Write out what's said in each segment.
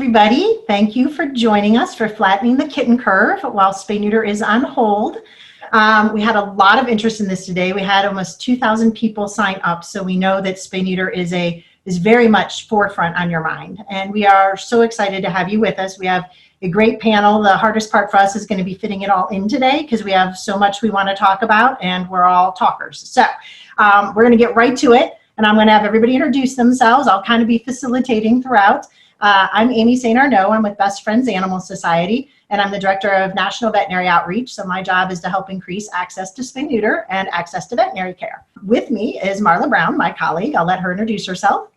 everybody. Thank you for joining us for Flattening the Kitten Curve while Spay Neuter is on hold. We had a lot of interest in this today. We had almost 2,000 people sign up, so we know that Spay Neuter is very much forefront on your mind. And we are so excited to have you with us. We have a great panel. The hardest part for us is going to be fitting it all in today because we have so much we want to talk about and we're all talkers. So we're going to get right to it, and I'm going to have everybody introduce themselves. I'll kind of be facilitating throughout. I'm Aimee St.Arnaud. I'm with Best Friends Animal Society, and I'm the Director of National Veterinary Outreach. So my job is to help increase access to spay neuter and access to veterinary care. With me is Marla Browne, my colleague. I'll let her introduce herself.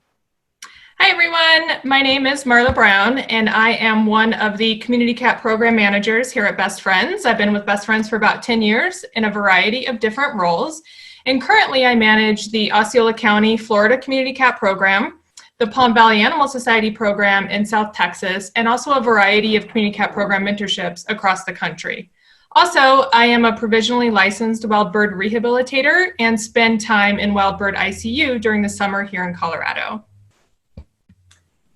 Hi everyone, my name is Marla Browne, and I am one of the Community Cat Program Managers here at Best Friends. I've been with Best Friends for about 10 years in a variety of different roles, and currently I manage the Osceola County, Florida Community Cat Program, the Palm Valley Animal Society program in South Texas, and also a variety of community cat program mentorships across the country. Also, I am a provisionally licensed wild bird rehabilitator and spend time in wild bird ICU during the summer here in Colorado.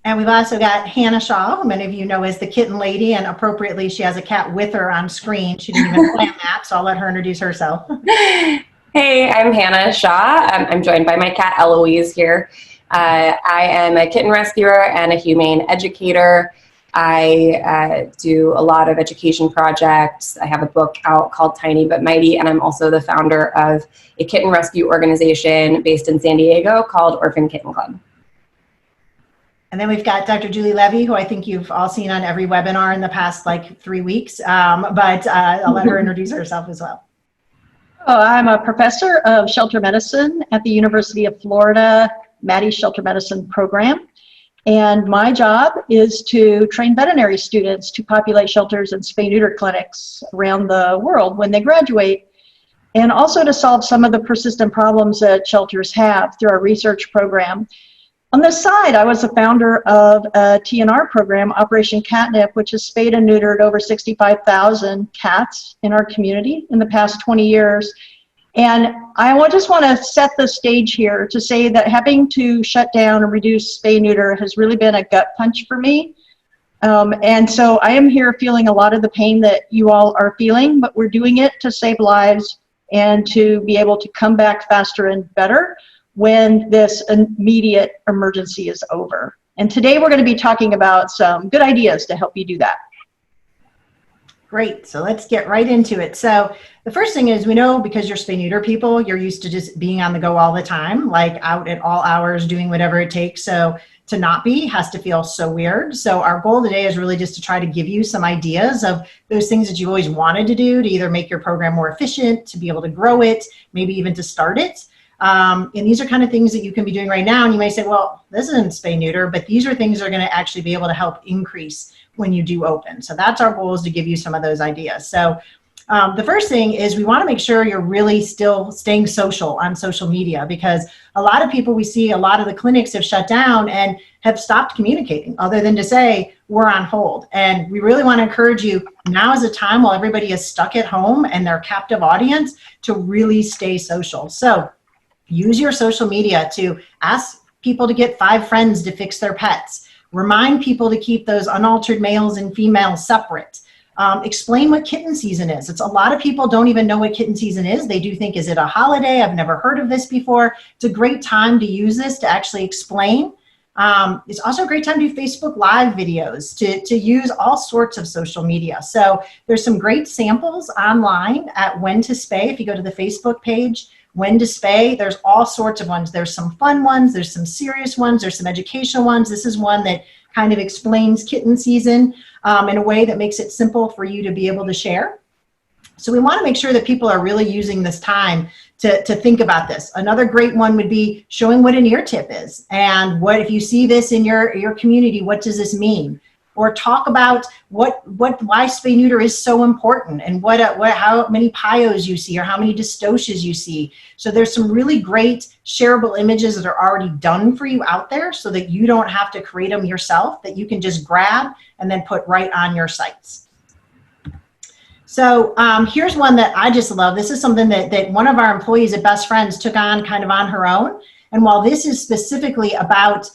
And we've also got Hannah Shaw, who many of you know as the Kitten Lady, and appropriately she has a cat with her on screen. She didn't even plan that, so I'll let her introduce herself. Hey, I'm Hannah Shaw. I'm joined by my cat Eloise here. I am a kitten rescuer and a humane educator. I do a lot of education projects. I have a book out called Tiny But Mighty, and I'm also the founder of a kitten rescue organization based in San Diego called Orphan Kitten Club. And then we've got Dr. Julie Levy, who I think you've all seen on every webinar in the past 3 weeks, but I'll let her introduce herself as well. Oh, I'm a professor of shelter medicine at the University of Florida Maddie Shelter Medicine program. And my job is to train veterinary students to populate shelters and spay neuter clinics around the world when they graduate, and also to solve some of the persistent problems that shelters have through our research program. On this side, I was the founder of a TNR program, Operation Catnip, which has spayed and neutered over 65,000 cats in our community in the past 20 years. And I just want to set the stage here to say that having to shut down and reduce spay neuter has really been a gut punch for me. And so I am here feeling a lot of the pain that you all are feeling, but we're doing it to save lives and to be able to come back faster and better when this immediate emergency is over. And today we're going to be talking about some good ideas to help you do that. Great, so let's get right into it. So the first thing is, we know because you're spay neuter people, you're used to just being on the go all the time, like out at all hours doing whatever it takes. So to not be has to feel so weird. So our goal today is really just to try to give you some ideas of those things that you always wanted to do to either make your program more efficient, to be able to grow it, maybe even to start it. And these are kind of things that you can be doing right now. And you may say, well, this isn't spay neuter, but these are things that are going to actually be able to help increase when you do open. So that's our goal, is to give you some of those ideas. So the first thing is, we want to make sure you're really still staying social on social media, because a lot of people, we see a lot of the clinics have shut down and have stopped communicating other than to say, we're on hold. And we really want to encourage you, now is a time while everybody is stuck at home and their captive audience, to really stay social. So use your social media to ask people to get 5 friends to fix their pets. Remind people to keep those unaltered males and females separate. Explain what kitten season is. It's a lot of people don't even know what kitten season is. They do think, is it a holiday? I've never heard of this before. It's a great time to use this to actually explain. It's also a great time to do Facebook Live videos, to use all sorts of social media. So there's some great samples online at When to Spay. If you go to the Facebook page, When to Spay, there's all sorts of ones. There's some fun ones, there's some serious ones, there's some educational ones. This is one that kind of explains kitten season in a way that makes it simple for you to be able to share. So we want to make sure that people are really using this time to think about this. Another great one would be showing what an ear tip is, and what, if you see this in your community, what does this mean? Or talk about why spay neuter is so important, and how many pios you see, or how many dystocias you see. So there's some really great shareable images that are already done for you out there, so that you don't have to create them yourself, that you can just grab and then put right on your sites. So here's one that I just love. This is something that one of our employees at Best Friends took on kind of on her own. And while this is specifically about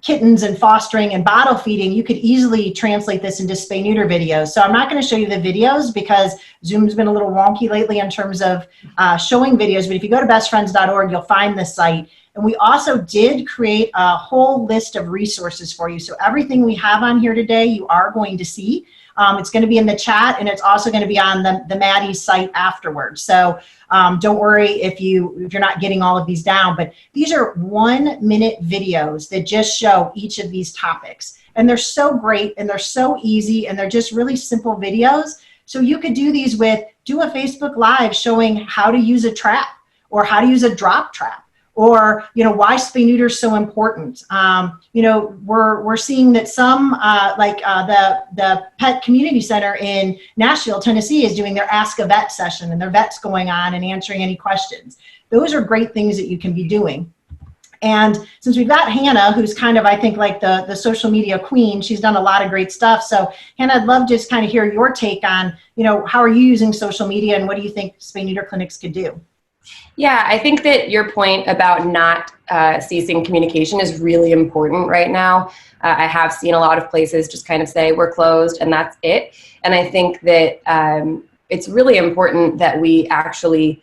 kittens and fostering and bottle feeding, you could easily translate this into spay neuter videos. So I'm not going to show you the videos because Zoom's been a little wonky lately in terms of showing videos, but if you go to bestfriends.org, you'll find the site. And we also did create a whole list of resources for you. So everything we have on here today, you are going to see. It's going to be in the chat, and it's also going to be on the Maddie site afterwards. So don't worry if you're not getting all of these down, but these are 1-minute videos that just show each of these topics. And they're so great, and they're so easy, and they're just really simple videos. So you could do these do a Facebook Live showing how to use a trap or how to use a drop trap. Or, why spay neuter is so important. We're seeing that some, the Pet Community Center in Nashville, Tennessee, is doing their Ask a Vet session, and their vet's going on and answering any questions. Those are great things that you can be doing. And since we've got Hannah, who's kind of, I think, like the social media queen, she's done a lot of great stuff. So Hannah, I'd love to just kind of hear your take on, how are you using social media, and what do you think spay neuter clinics could do? Yeah, I think that your point about not ceasing communication is really important right now. I have seen a lot of places just kind of say we're closed and that's it. And I think that it's really important that we actually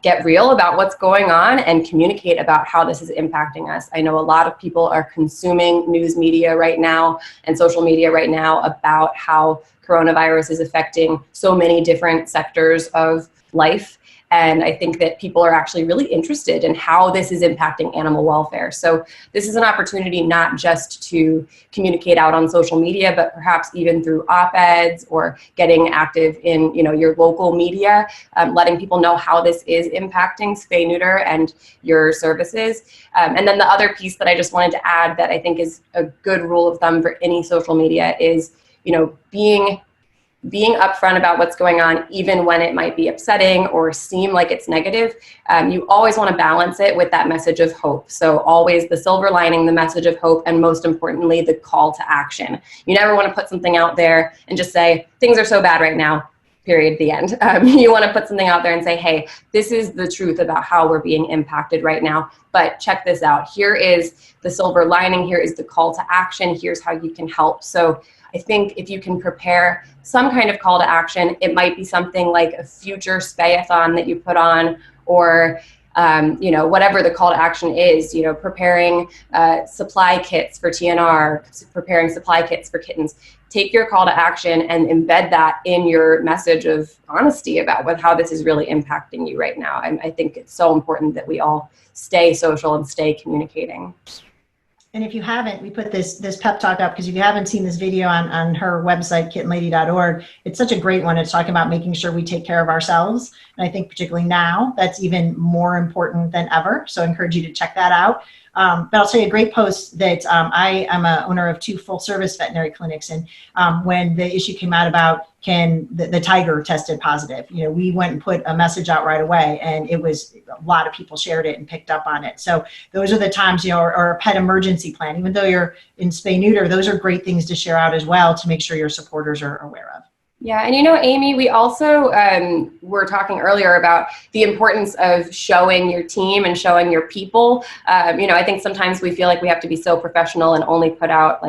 get real about what's going on and communicate about how this is impacting us. I know a lot of people are consuming news media right now and social media right now about how coronavirus is affecting so many different sectors of life. And I think that people are actually really interested in how this is impacting animal welfare. So this is an opportunity not just to communicate out on social media, but perhaps even through op-eds or getting active in your local media, letting people know how this is impacting spay neuter and your services. And then the other piece that I just wanted to add that I think is a good rule of thumb for any social media is, being upfront about what's going on, even when it might be upsetting or seem like it's negative. You always want to balance it with that message of hope. So always the silver lining, the message of hope, and most importantly, the call to action. You never want to put something out there and just say, things are so bad right now, period, the end. You want to put something out there and say, hey, this is the truth about how we're being impacted right now, but check this out. Here is the silver lining. Here is the call to action. Here's how you can help. So I think if you can prepare some kind of call to action, it might be something like a future Spay-a-thon that you put on, or whatever the call to action is, preparing supply kits for TNR, preparing supply kits for kittens. Take your call to action and embed that in your message of honesty about how this is really impacting you right now. I think it's so important that we all stay social and stay communicating. And if you haven't, we put this pep talk up because if you haven't seen this video on her website, kittenlady.org, it's such a great one. It's talking about making sure we take care of ourselves. And I think particularly now, that's even more important than ever. So I encourage you to check that out. But I'll tell you a great post that I am a owner of 2 full-service veterinary clinics. And when the issue came out about the tiger tested positive, we went and put a message out right away, and it was a lot of people shared it and picked up on it. So those are the times, or a pet emergency plan, even though you're in spay neuter, those are great things to share out as well to make sure your supporters are aware of. Yeah, and Aimee, we also were talking earlier about the importance of showing your team and showing your people. I think sometimes we feel like we have to be so professional and only put out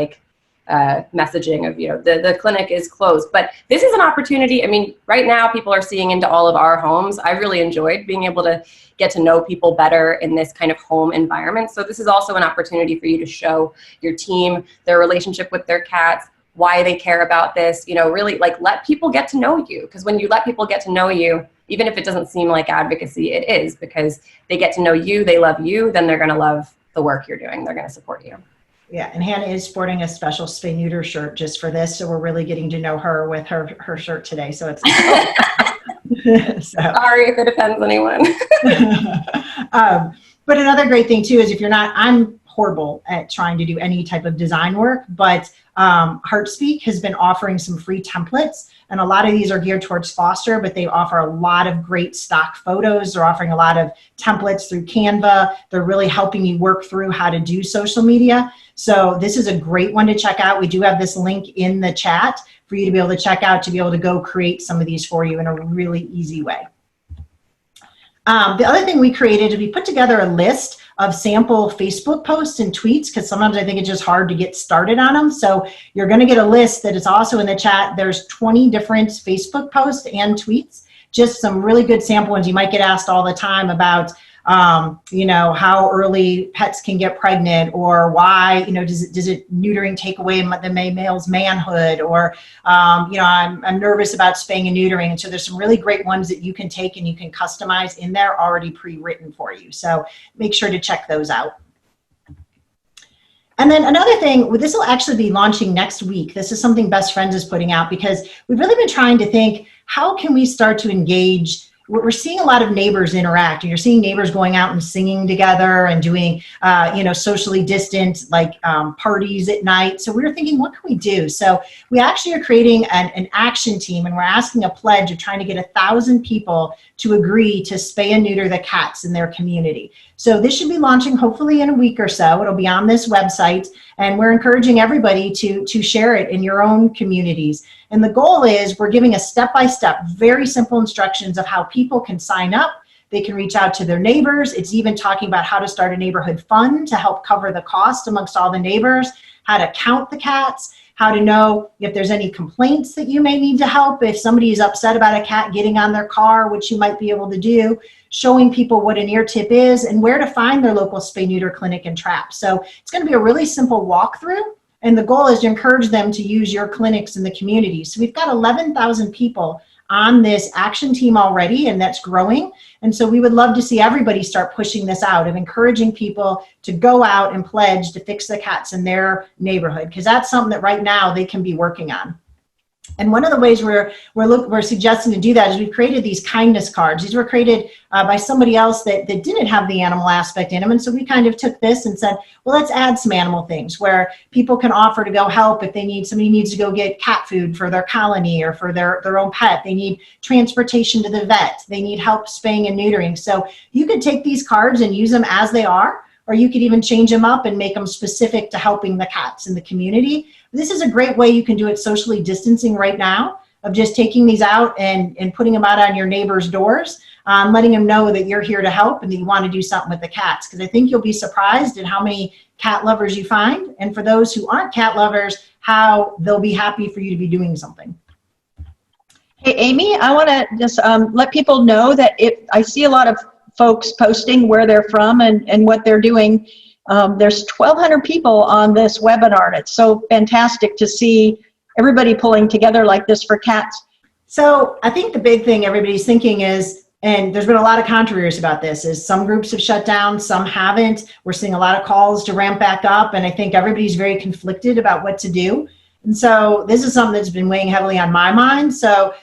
messaging of, the clinic is closed. But this is an opportunity. I mean, right now people are seeing into all of our homes. I really enjoyed being able to get to know people better in this kind of home environment. So this is also an opportunity for you to show your team their relationship with their cats, why they care about this, really let people get to know you. Because when you let people get to know you, even if it doesn't seem like advocacy, it is, because they get to know you, they love you, then they're going to love the work you're doing. They're going to support you. Yeah, and Hannah is sporting a special spay neuter shirt just for this. So we're really getting to know her with her shirt today. So it's Sorry if it offends anyone. But another great thing too is if you're not, I'm horrible at trying to do any type of design work, but Heartspeak has been offering some free templates, and a lot of these are geared towards foster, but they offer a lot of great stock photos. They're offering a lot of templates through Canva. They're really helping you work through how to do social media. So this is a great one to check out. We do have this link in the chat for you to be able to check out, to be able to go create some of these for you in a really easy way. The other thing we created is we put together a list of sample Facebook posts and tweets, because sometimes I think it's just hard to get started on them. So you're going to get a list that is also in the chat. There's 20 different Facebook posts and tweets, just some really good sample ones. You might get asked all the time about how early pets can get pregnant, or why, does it neutering take away the male's manhood, or, I'm nervous about spaying and neutering. And so there's some really great ones that you can take and you can customize in there already pre-written for you. So make sure to check those out. And then another thing, this will actually be launching next week. This is something Best Friends is putting out, because we've really been trying to think, how can we start to engage? We're seeing a lot of neighbors interact, and you're seeing neighbors going out and singing together and doing, socially distant, parties at night. So we were thinking, what can we do? So we actually are creating an action team, and we're asking a pledge of trying to get 1,000 people to agree to spay and neuter the cats in their community. So this should be launching hopefully in a week or so. It'll be on this website, and we're encouraging everybody to share it in your own communities. And the goal is, we're giving a step-by-step, very simple instructions of how people can sign up. They can reach out to their neighbors. It's even talking about how to start a neighborhood fund to help cover the cost amongst all the neighbors, how to count the cats, how to know if there's any complaints that you may need to help. If somebody is upset about a cat getting on their car, which you might be able to do, showing people what an ear tip is and where to find their local spay neuter clinic and trap. So it's going to be a really simple walkthrough. And the goal is to encourage them to use your clinics in the community. So we've got 11,000 people on this action team already, and that's growing. And so we would love to see everybody start pushing this out, of encouraging people to go out and pledge to fix the cats in their neighborhood, because that's something that right now they can be working on. And one of the ways we're suggesting to do that is we've created these kindness cards. These were created by somebody else that didn't have the animal aspect in them. And so we kind of took this and said, well, let's add some animal things where people can offer to go help if somebody needs to go get cat food for their colony or for their own pet. They need transportation to the vet. They need help spaying and neutering. So you could take these cards and use them as they are, or you could even change them up and make them specific to helping the cats in the community. This is a great way you can do it socially distancing right now, of just taking these out and putting them out on your neighbors' doors, letting them know that you're here to help and that you want to do something with the cats. Because I think you'll be surprised at how many cat lovers you find. And for those who aren't cat lovers, how they'll be happy for you to be doing something. Hey, Aimee, I want to just let people know that I see a lot of folks posting where they're from and what they're doing. There's 1,200 people on this webinar, and it's so fantastic to see everybody pulling together like this for cats. So I think the big thing everybody's thinking is, and there's been a lot of controversy about this, is some groups have shut down, some haven't. We're seeing a lot of calls to ramp back up, and I think everybody's very conflicted about what to do. And so this is something that's been weighing heavily on my mind. So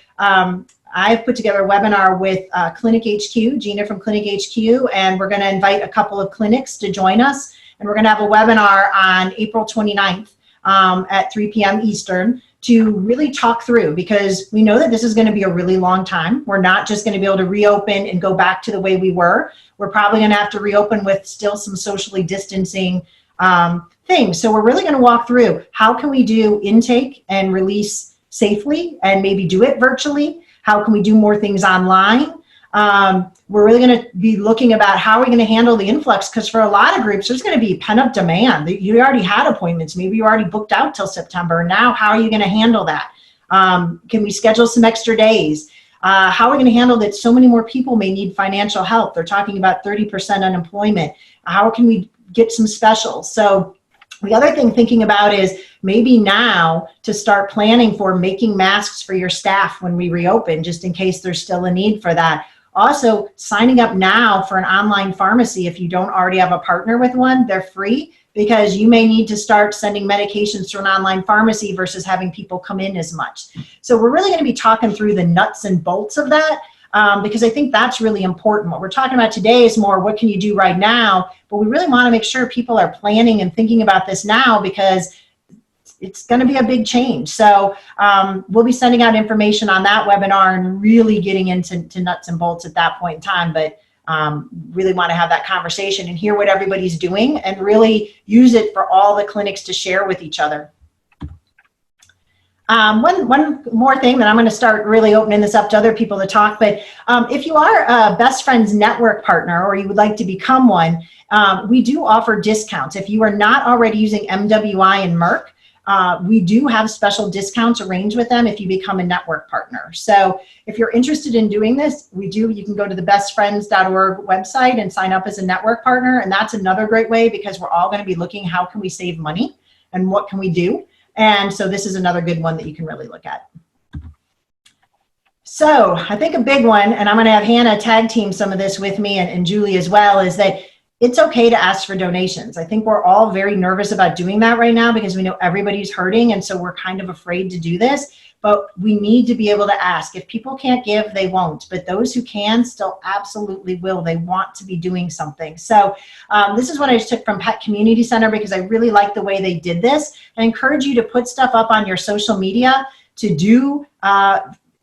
I've put together a webinar with Clinic HQ, Gina from Clinic HQ, and we're going to invite a couple of clinics to join us. And we're going to have a webinar on April 29th at 3 p.m. Eastern to really talk through, because we know that this is going to be a really long time. We're not just going to be able to reopen and go back to the way we were. We're probably going to have to reopen with still some socially distancing things. So we're really going to walk through, how can we do intake and release safely and maybe do it virtually? How can we do more things online? We're really going to be looking about how we're going to handle the influx, because for a lot of groups, there's going to be pent-up demand. You already had appointments. Maybe you already booked out till September. Now, how are you going to handle that? Can we schedule some extra days? How are we going to handle that so many more people may need financial help? They're talking about 30% unemployment. How can we get some specials? So the other thing thinking about is maybe now to start planning for making masks for your staff when we reopen, just in case there's still a need for that. Also, signing up now for an online pharmacy. If you don't already have a partner with one, they're free, because you may need to start sending medications through an online pharmacy versus having people come in as much. So we're really going to be talking through the nuts and bolts of that, because I think that's really important. What we're talking about today is more what can you do right now, but we really want to make sure people are planning and thinking about this now, because it's going to be a big change. So we'll be sending out information on that webinar and really getting into nuts and bolts at that point in time, but really want to have that conversation and hear what everybody's doing and really use it for all the clinics to share with each other. One more thing that I'm going to start really opening this up to other people to talk, but if you are a Best Friends Network partner or you would like to become one, we do offer discounts. If you are not already using MWI and Merck, we do have special discounts arranged with them if you become a network partner. So if you're interested in doing this, you can go to the bestfriends.org website and sign up as a network partner. And that's another great way because we're all going to be looking, how can we save money and what can we do? And so this is another good one that you can really look at. So I think a big one, and I'm going to have Hannah tag team some of this with me and Julie as well, is that it's okay to ask for donations. I think we're all very nervous about doing that right now because we know everybody's hurting. And so we're kind of afraid to do this, but we need to be able to ask. If people can't give, they won't, but those who can still absolutely will. They want to be doing something. So this is what I just took from Pet Community Center because I really like the way they did this. I encourage you to put stuff up on your social media, to do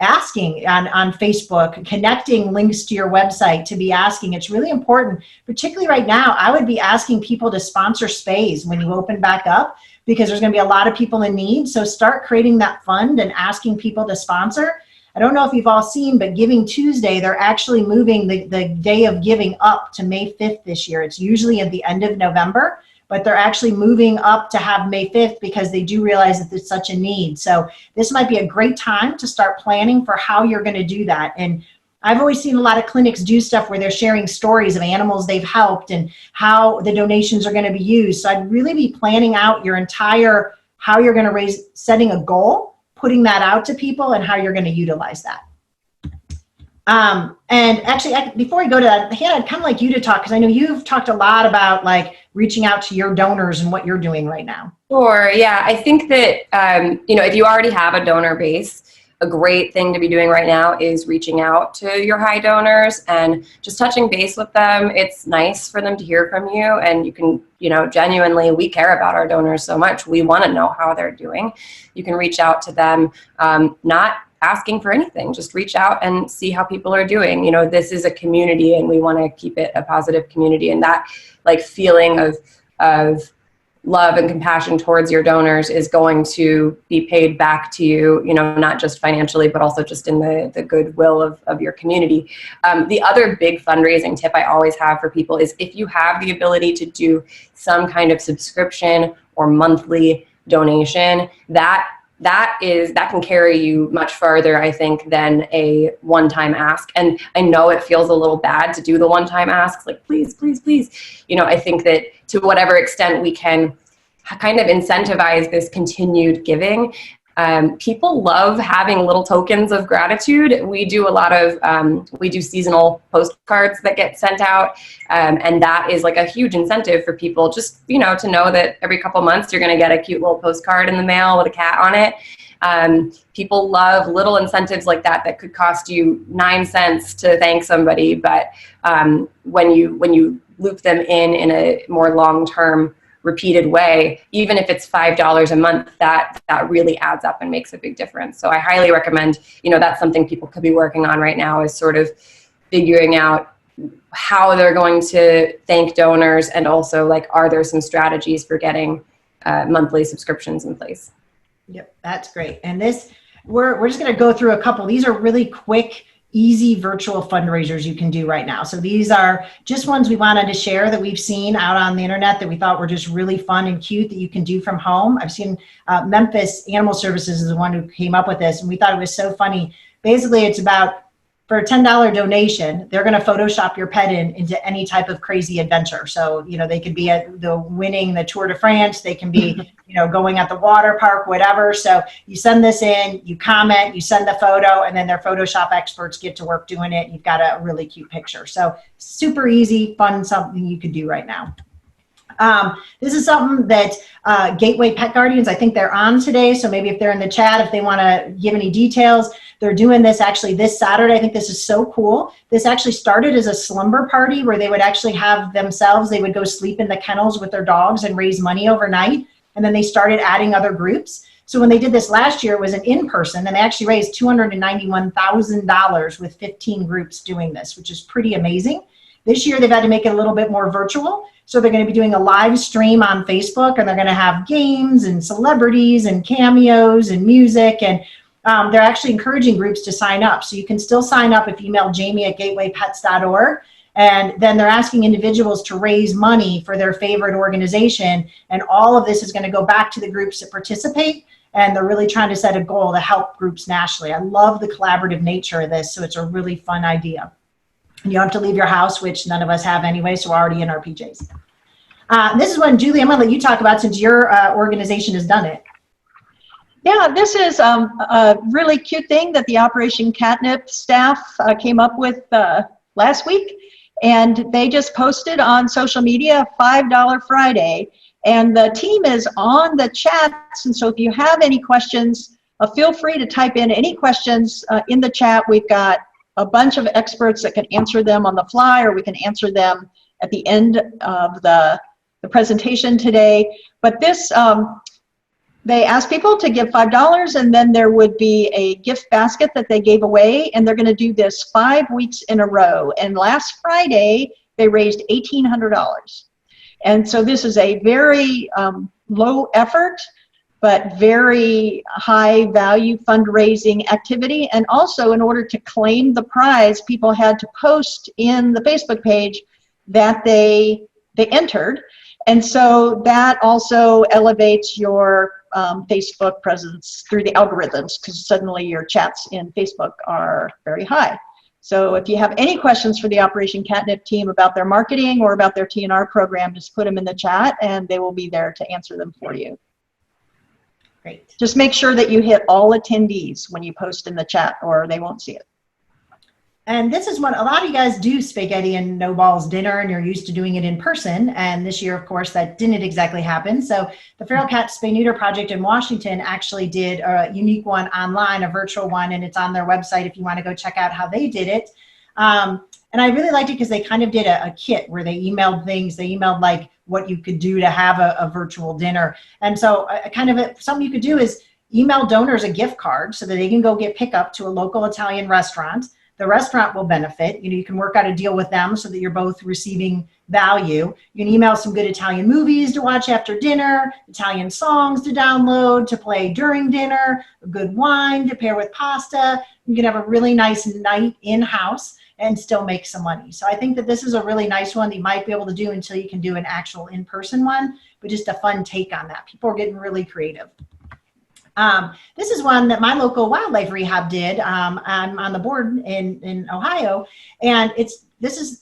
asking on Facebook, connecting links to your website, to be asking. It's really important, particularly right now. I would be asking people to sponsor Spays when you open back up because there's going to be a lot of people in need. So start creating that fund and asking people to sponsor. I don't know if you've all seen, but Giving Tuesday, they're actually moving the day of giving up to May 5th this year. It's usually at the end of November, but they're actually moving up to have May 5th because they do realize that there's such a need. So this might be a great time to start planning for how you're going to do that. And I've always seen a lot of clinics do stuff where they're sharing stories of animals they've helped and how the donations are going to be used. So I'd really be planning out your entire, how you're going to raise, setting a goal, putting that out to people and how you're going to utilize that. And actually, before we go to that, Hannah, I'd kind of like you to talk, because I know you've talked a lot about like reaching out to your donors and what you're doing right now. Sure. Yeah. I think that, if you already have a donor base, a great thing to be doing right now is reaching out to your high donors and just touching base with them. It's nice for them to hear from you, and you can, genuinely, we care about our donors so much. We want to know how they're doing. You can reach out to them, not asking for anything, just reach out and see how people are doing. This is a community and we want to keep it a positive community, and that like feeling of love and compassion towards your donors is going to be paid back to you, not just financially, but also just in the goodwill of your community. The other big fundraising tip I always have for people is if you have the ability to do some kind of subscription or monthly donation, that can carry you much farther, I think, than a one-time ask. And I know it feels a little bad to do the one-time asks, like, please, please, please. I think that to whatever extent we can kind of incentivize this continued giving. People love having little tokens of gratitude. We do a lot of, we do seasonal postcards that get sent out. And that is like a huge incentive for people just, to know that every couple months you're going to get a cute little postcard in the mail with a cat on it. People love little incentives like that could cost you 9 cents to thank somebody. But when you loop them in a more long-term repeated way, even if it's $5 a month, that really adds up and makes a big difference. So I highly recommend, that's something people could be working on right now, is sort of figuring out how they're going to thank donors, and also like, are there some strategies for getting monthly subscriptions in place? Yep, that's great. And this, we're just going to go through a couple. These are really quick, easy virtual fundraisers you can do right now. So these are just ones we wanted to share that we've seen out on the internet that we thought were just really fun and cute that you can do from home. I've seen Memphis Animal Services is the one who came up with this, and we thought it was so funny. Basically, it's about, for a $10 donation, they're going to Photoshop your pet into any type of crazy adventure. So, they could be winning the Tour de France. They can be, going at the water park, whatever. So you send this in, you comment, you send the photo, and then their Photoshop experts get to work doing it. You've got a really cute picture. So super easy, fun, something you could do right now. This is something that Gateway Pet Guardians, I think they're on today. So maybe if they're in the chat, if they want to give any details, they're doing this actually this Saturday. I think this is so cool. This actually started as a slumber party where they would actually have themselves, they would go sleep in the kennels with their dogs and raise money overnight. And then they started adding other groups. So when they did this last year, it was an in-person, and they actually raised $291,000 with 15 groups doing this, which is pretty amazing. This year, they've had to make it a little bit more virtual. So they're going to be doing a live stream on Facebook, and they're going to have games and celebrities and cameos and music. And they're actually encouraging groups to sign up. So you can still sign up if you email jamie@gatewaypets.org. And then they're asking individuals to raise money for their favorite organization. And all of this is going to go back to the groups that participate. And they're really trying to set a goal to help groups nationally. I love the collaborative nature of this. So it's a really fun idea. And you don't have to leave your house, which none of us have anyway. So we're already in our PJs. This is one, Julie, I'm going to let you talk about since your organization has done it. Yeah, this is a really cute thing that the Operation Catnip staff came up with last week. And they just posted on social media $5 Friday. And the team is on the chats. And so if you have any questions, feel free to type in any questions in the chat. We've got a bunch of experts that can answer them on the fly, or we can answer them at the end of the presentation today. But this, they asked people to give $5, and then there would be a gift basket that they gave away, and they're going to do this 5 weeks in a row. And last Friday, they raised $1,800. And so this is a very low effort, but very high value fundraising activity. And also, in order to claim the prize, people had to post in the Facebook page that they entered. And so that also elevates your Facebook presence through the algorithms, because suddenly your chats in Facebook are very high. So if you have any questions for the Operation Catnip team about their marketing or about their TNR program, just put them in the chat and they will be there to answer them for you. Great. Just make sure that you hit all attendees when you post in the chat, or they won't see it. And this is what a lot of you guys do, spaghetti and no balls dinner, and you're used to doing it in person. And this year, of course, that didn't exactly happen. So the Feral Cat Spay Neuter Project in Washington actually did a unique one online, a virtual one, and it's on their website if you want to go check out how they did it. And I really liked it because they kind of did a kit where they emailed things. They emailed like what you could do to have a virtual dinner. And so something you could do is email donors a gift card so that they can go get pickup to a local Italian restaurant. The restaurant will benefit. You can work out a deal with them so that you're both receiving value. You can email some good Italian movies to watch after dinner, Italian songs to download, to play during dinner, a good wine to pair with pasta. You can have a really nice night in-house and still make some money. So I think that this is a really nice one that you might be able to do until you can do an actual in-person one, but just a fun take on that. People are getting really creative. This is one that my local wildlife rehab did. I'm on the board in Ohio, and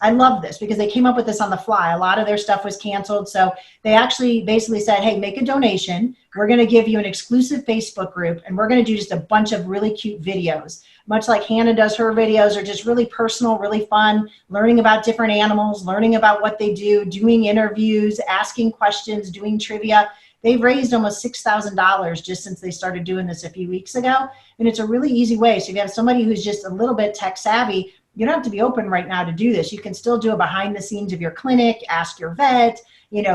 I love this because they came up with this on the fly. A lot of their stuff was canceled, so they actually basically said, hey, make a donation. We're going to give you an exclusive Facebook group, and we're going to do just a bunch of really cute videos, much like Hannah does her videos, are just really personal, really fun, learning about different animals, learning about what they do, doing interviews, asking questions, doing trivia. They've raised almost $6,000 just since they started doing this a few weeks ago. And it's a really easy way. So if you have somebody who's just a little bit tech savvy, you don't have to be open right now to do this. You can still do a behind the scenes of your clinic, ask your vet,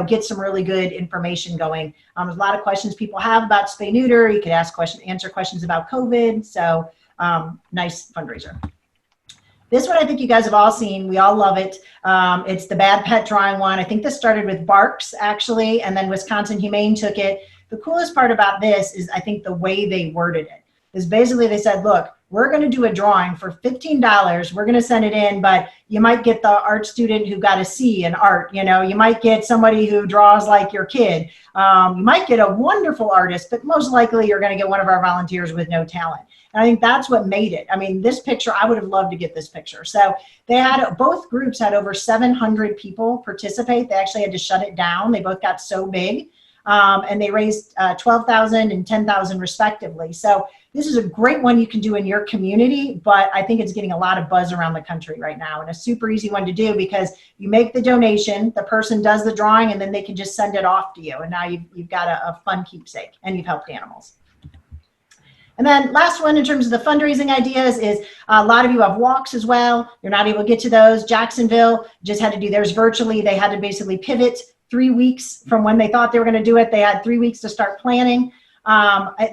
get some really good information going. There's a lot of questions people have about spay neuter. You could answer questions about COVID. So nice fundraiser. This one I think you guys have all seen. We all love it. It's the Bad Pet Drawing one. I think this started with Barks, actually, and then Wisconsin Humane took it. The coolest part about this is I think the way they worded it. Is basically they said, look, we're going to do a drawing for $15. We're going to send it in, but you might get the art student who got a C in art. You might get somebody who draws like your kid. You might get a wonderful artist, but most likely you're going to get one of our volunteers with no talent. And I think that's what made it. I mean, this picture, I would have loved to get this picture. So both groups had over 700 people participate. They actually had to shut it down. They both got so big. And they raised $12,000 and $10,000 respectively. So this is a great one you can do in your community, but I think it's getting a lot of buzz around the country right now, and a super easy one to do because you make the donation, the person does the drawing, and then they can just send it off to you. And now you've got a fun keepsake, and you've helped animals. And then last one in terms of the fundraising ideas is a lot of you have walks as well. You're not able to get to those. Jacksonville just had to do theirs virtually. They had to basically pivot 3 weeks from when they thought they were going to do it. They had 3 weeks to start planning.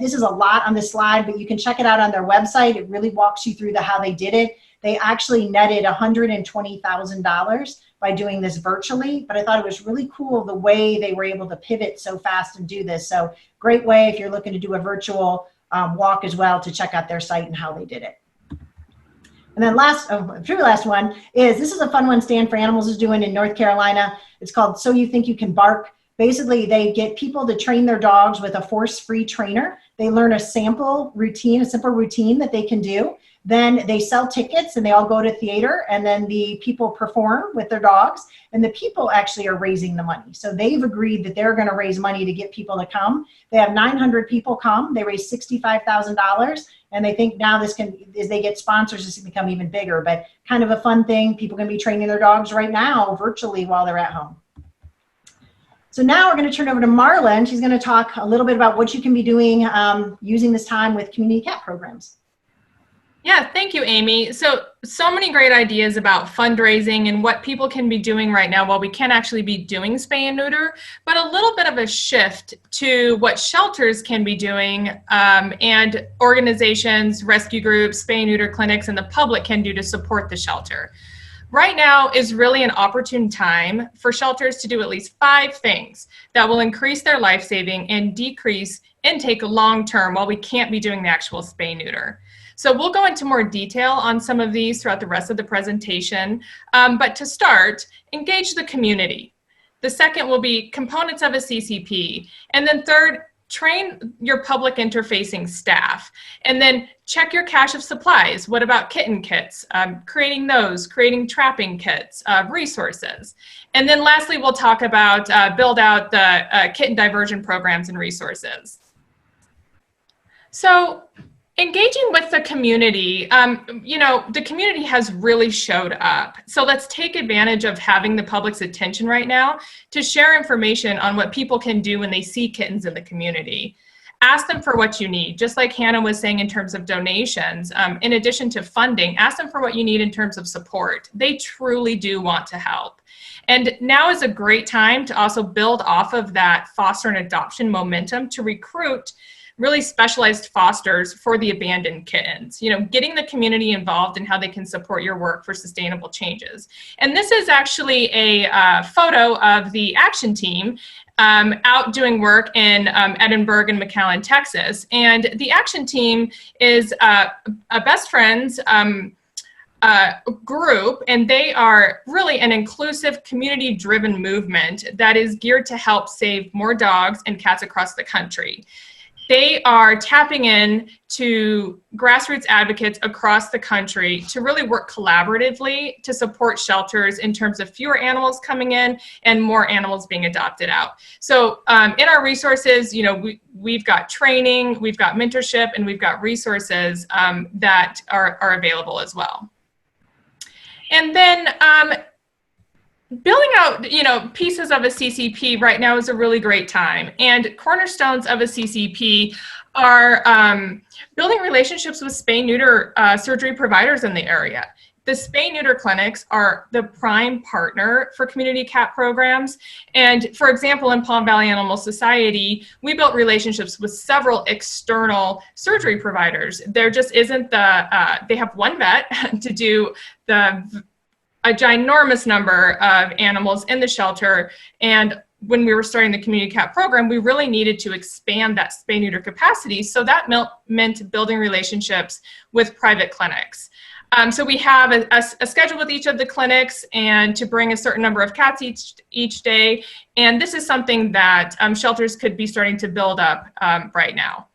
This is a lot on this slide, but you can check it out on their website. It really walks you through how they did it. They actually netted $120,000 by doing this virtually, but I thought it was really cool the way they were able to pivot so fast and do this. So great way if you're looking to do a virtual walk as well, to check out their site and how they did it. And then last one is, this is a fun one Stand for Animals is doing in North Carolina. It's called So You Think You Can Bark. Basically, they get people to train their dogs with a force-free trainer. They learn a simple routine that they can do. Then they sell tickets and they all go to theater, and then the people perform with their dogs, and the people actually are raising the money. So they've agreed that they're going to raise money to get people to come. They have 900 people come. They raise $65,000, and they think now this can, as they get sponsors, this can become even bigger. But kind of a fun thing. People can be training their dogs right now virtually while they're at home. So now we're going to turn over to Marla, and she's going to talk a little bit about what you can be doing using this time with community cat programs. Yeah, thank you, Aimee. So many great ideas about fundraising and what people can be doing right now while we can actually be doing spay and neuter, but a little bit of a shift to what shelters can be doing, and organizations, rescue groups, spay and neuter clinics, and the public can do to support the shelter. Right now is really an opportune time for shelters to do at least 5 things that will increase their life-saving and decrease intake long-term while we can't be doing the actual spay-neuter. So we'll go into more detail on some of these throughout the rest of the presentation. But to start, engage the community. The second will be components of a CCP. And then third, train your public interfacing staff. And then check your cache of supplies. What about kitten kits? Creating those, creating trapping kits, resources. And then lastly, we'll talk about build out the kitten diversion programs and resources. So engaging with the community, the community has really showed up. So let's take advantage of having the public's attention right now to share information on what people can do when they see kittens in the community. Ask them for what you need, just like Hannah was saying in terms of donations. In addition to funding, ask them for what you need in terms of support. They truly do want to help. And now is a great time to also build off of that foster and adoption momentum to recruit really specialized fosters for the abandoned kittens, getting the community involved in how they can support your work for sustainable changes. And this is actually a photo of the action team out doing work in Edinburgh and McAllen, Texas. And the action team is a Best Friends group, and they are really an inclusive, community-driven movement that is geared to help save more dogs and cats across the country. They are tapping in to grassroots advocates across the country to really work collaboratively to support shelters in terms of fewer animals coming in and more animals being adopted out. So in our resources, we've got training, we've got mentorship, and we've got resources that are available as well. And then building out, pieces of a CCP right now is a really great time. And cornerstones of a CCP are building relationships with spay-neuter surgery providers in the area. The spay-neuter clinics are the prime partner for community cat programs. And for example, in Palm Valley Animal Society, we built relationships with several external surgery providers. There just isn't they have one vet to do a ginormous number of animals in the shelter. And when we were starting the community cat program, we really needed to expand that spay-neuter capacity. So that meant building relationships with private clinics. So we have a schedule with each of the clinics and to bring a certain number of cats each day. And this is something that shelters could be starting to build up right now.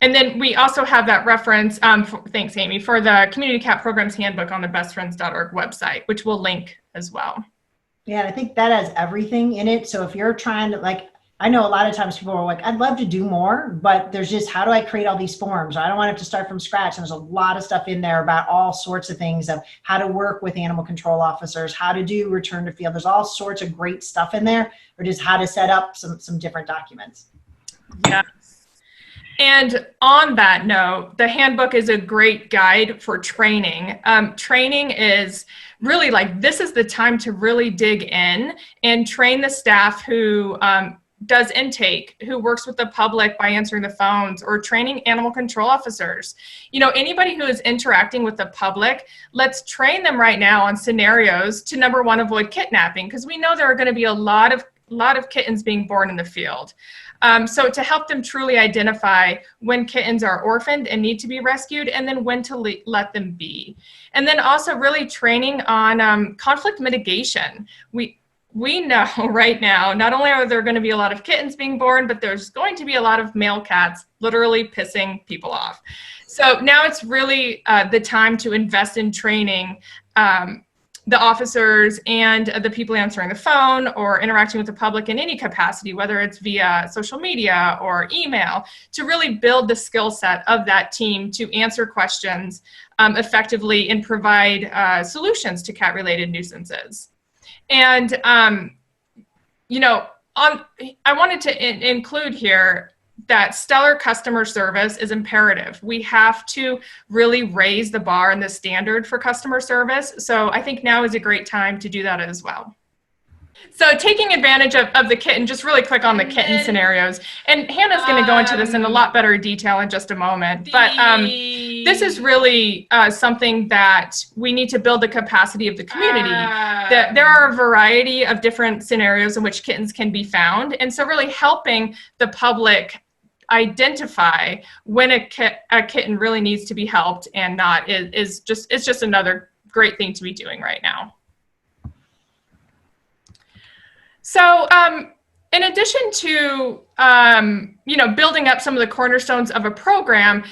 And then we also have that reference, thanks Aimee, for the Community Cat Programs Handbook on the bestfriends.org website, which we'll link as well. Yeah, I think that has everything in it. So if you're trying to, I know a lot of times people are like, I'd love to do more, but there's just, how do I create all these forms? I don't want to have to start from scratch. And there's a lot of stuff in there about all sorts of things of how to work with animal control officers, how to do return to field. There's all sorts of great stuff in there, or just how to set up some different documents. Yeah. And on that note, the handbook is a great guide for training. Training is really this is the time to really dig in and train the staff who does intake, who works with the public by answering the phones, or training animal control officers. You know, anybody who is interacting with the public, let's train them right now on scenarios to, number one, avoid kidnapping, because we know there are going to be a lot of kittens being born in the field. So to help them truly identify when kittens are orphaned and need to be rescued, and then when to let them be. And then also really training on conflict mitigation. We know right now, not only are there going to be a lot of kittens being born, but there's going to be a lot of male cats literally pissing people off. So now it's really the time to invest in training the officers and the people answering the phone or interacting with the public in any capacity, whether it's via social media or email, to really build the skill set of that team to answer questions effectively and provide solutions to cat-related nuisances. And, you know, I wanted to include here that stellar customer service is imperative. We have to really raise the bar and the standard for customer service. So I think now is a great time to do that as well. So taking advantage of the kitten, just really quick on the kitten scenarios. And Hannah's going to go into this in a lot better detail in just a moment. But this is really something that we need to build the capacity of the community. There are a variety of different scenarios in which kittens can be found. And so really helping the public identify when a kitten really needs to be helped and not it's just another great thing to be doing right now. So in addition to you know, building up some of the cornerstones of a program,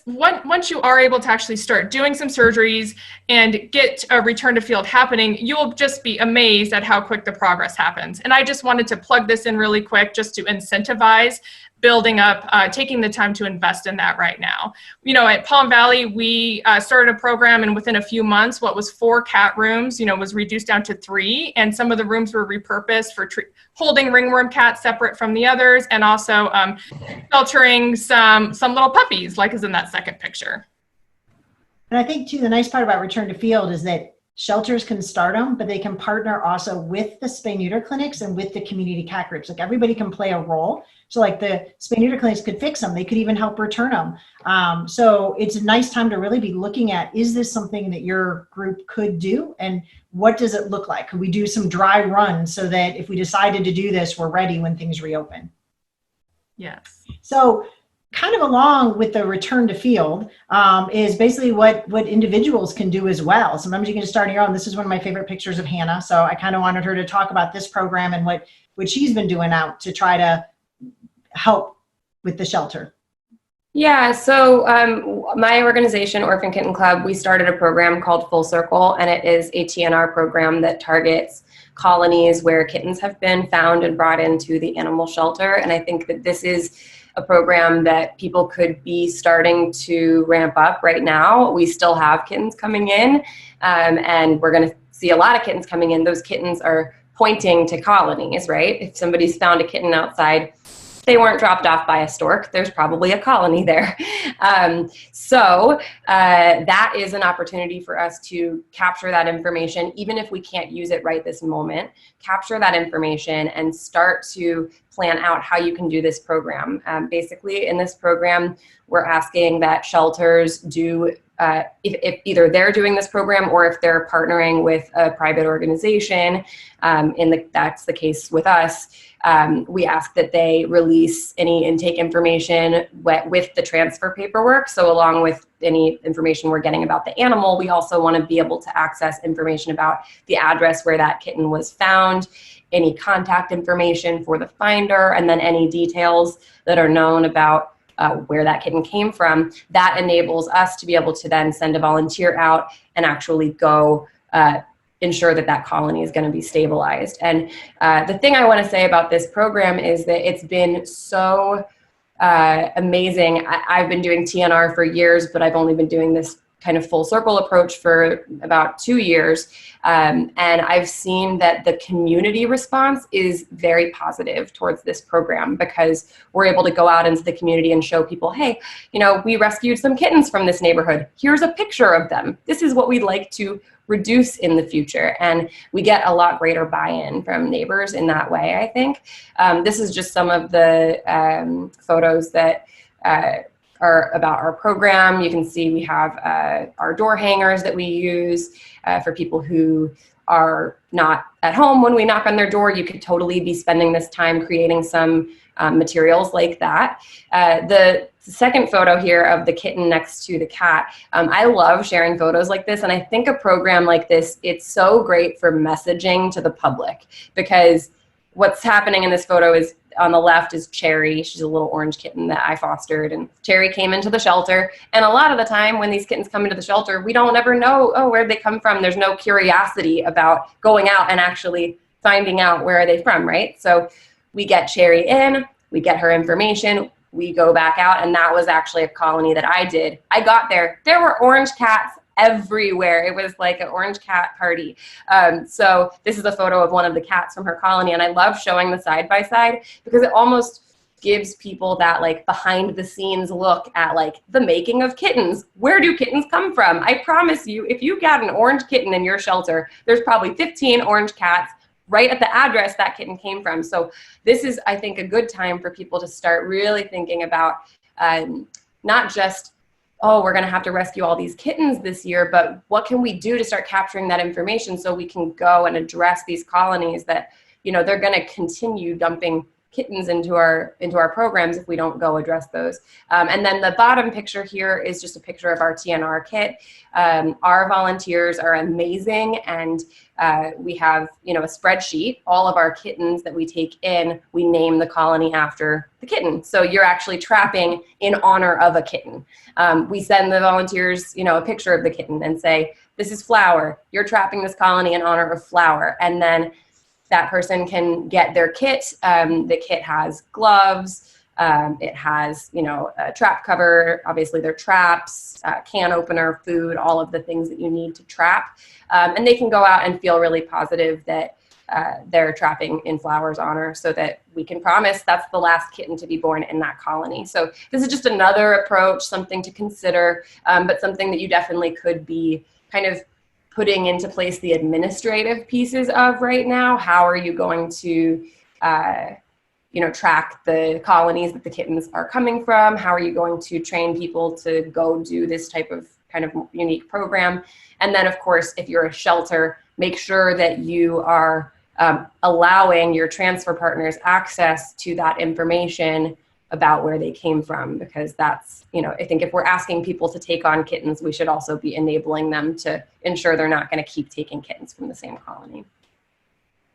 once you are able to actually start doing some surgeries and get a return to field happening, you'll just be amazed at how quick the progress happens. And I just wanted to plug this in really quick just to incentivize building up, taking the time to invest in that right now. You know, at Palm Valley, we started a program, and within a few months, what was 4 cat rooms, you know, was reduced down to 3, and some of the rooms were repurposed for holding ringworm cats separate from the others, and also sheltering some little puppies, like is in that second picture. And I think too, the nice part about return to field is that shelters can start them, but they can partner also with the spay neuter clinics and with the community cat groups. Like everybody can play a role. So like the spay neuter clinics could fix them. They could even help return them. So it's a nice time to really be looking at, is this something that your group could do? And what does it look like? Could we do some dry runs so that if we decided to do this, we're ready when things reopen? Yes. So kind of along with the return to field is basically what individuals can do as well. Sometimes you can just start on your own. This is one of my favorite pictures of Hannah. So I kind of wanted her to talk about this program and what she's been doing out to try to help with the shelter. Yeah, so my organization, Orphan Kitten Club, we started a program called Full Circle, and it is a TNR program that targets colonies where kittens have been found and brought into the animal shelter. And I think that this is a program that people could be starting to ramp up right now. We still have kittens coming in, and we're going to see a lot of kittens coming in. Those kittens are pointing to colonies, right? If somebody's found a kitten outside, they weren't dropped off by a stork. There's probably a colony there. So that is an opportunity for us to capture that information, even if we can't use it right this moment. Capture that information and start to plan out how you can do this program. Basically, in this program, we're asking that shelters do, if either they're doing this program or if they're partnering with a private organization, that's the case with us, we ask that they release any intake information with the transfer paperwork. So along with any information we're getting about the animal, we also want to be able to access information about the address where that kitten was found, any contact information for the finder, and then any details that are known about where that kitten came from. That enables us to be able to then send a volunteer out and actually go ensure that that colony is going to be stabilized. And the thing I want to say about this program is that it's been so amazing. I've been doing TNR for years, but I've only been doing this kind of full circle approach for about 2 years. And I've seen that the community response is very positive towards this program, because we're able to go out into the community and show people, hey, you know, we rescued some kittens from this neighborhood. Here's a picture of them. This is what we'd like to reduce in the future. And we get a lot greater buy-in from neighbors in that way, I think. This is just some of the photos that are about our program. You can see we have our door hangers that we use for people who are not at home when we knock on their door. You could totally be spending this time creating some materials like that. The second photo here of the kitten next to the cat, I love sharing photos like this, and I think a program like this, it's so great for messaging to the public, because what's happening in this photo is, on the left is Cherry. She's a little orange kitten that I fostered, and Cherry came into the shelter. And a lot of the time when these kittens come into the shelter, we don't ever know, oh, where'd they come from? There's no curiosity about going out and actually finding out where are they from, right? So we get Cherry in, we get her information, we go back out, and that was actually a colony that I did. I got there were orange cats everywhere. It was like an orange cat party. So this is a photo of one of the cats from her colony, and I love showing the side by side, because it almost gives people that like behind the scenes look at like the making of kittens. Where do kittens come from? I promise you, if you got an orange kitten in your shelter, there's probably 15 orange cats right at the address that kitten came from. So this is, I think, a good time for people to start really thinking about not just, oh, we're going to have to rescue all these kittens this year, but what can we do to start capturing that information so we can go and address these colonies that, you know, they're going to continue dumping kittens into our programs if we don't go address those. And then the bottom picture here is just a picture of our TNR kit. Our volunteers are amazing, and we have, you know, a spreadsheet. All of our kittens that we take in, we name the colony after the kitten. So you're actually trapping in honor of a kitten. We send the volunteers, you know, a picture of the kitten and say, this is Flower. You're trapping this colony in honor of Flower. And then that person can get their kit. The kit has gloves. It has, you know, a trap cover, obviously their traps, can opener, food, all of the things that you need to trap. And they can go out and feel really positive that they're trapping in Flower's honor, so that we can promise that's the last kitten to be born in that colony. So this is just another approach, something to consider, but something that you definitely could be kind of putting into place the administrative pieces of right now. How are you going to, you know, track the colonies that the kittens are coming from? How are you going to train people to go do this type of kind of unique program? And then, of course, if you're a shelter, make sure that you are allowing your transfer partners access to that information about where they came from, because that's, you know, I think if we're asking people to take on kittens, we should also be enabling them to ensure they're not going to keep taking kittens from the same colony.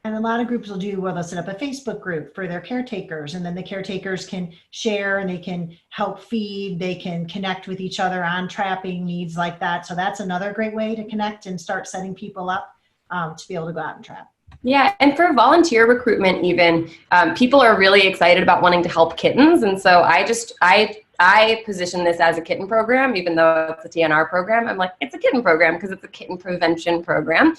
And a lot of groups will do, well, they'll set up a Facebook group for their caretakers, and then the caretakers can share and they can help feed, they can connect with each other on trapping needs like that. So that's another great way to connect and start setting people up to be able to go out and trap. Yeah, and for volunteer recruitment even, people are really excited about wanting to help kittens. And so I position this as a kitten program, even though it's a TNR program. I'm like, it's a kitten program because it's a kitten prevention program.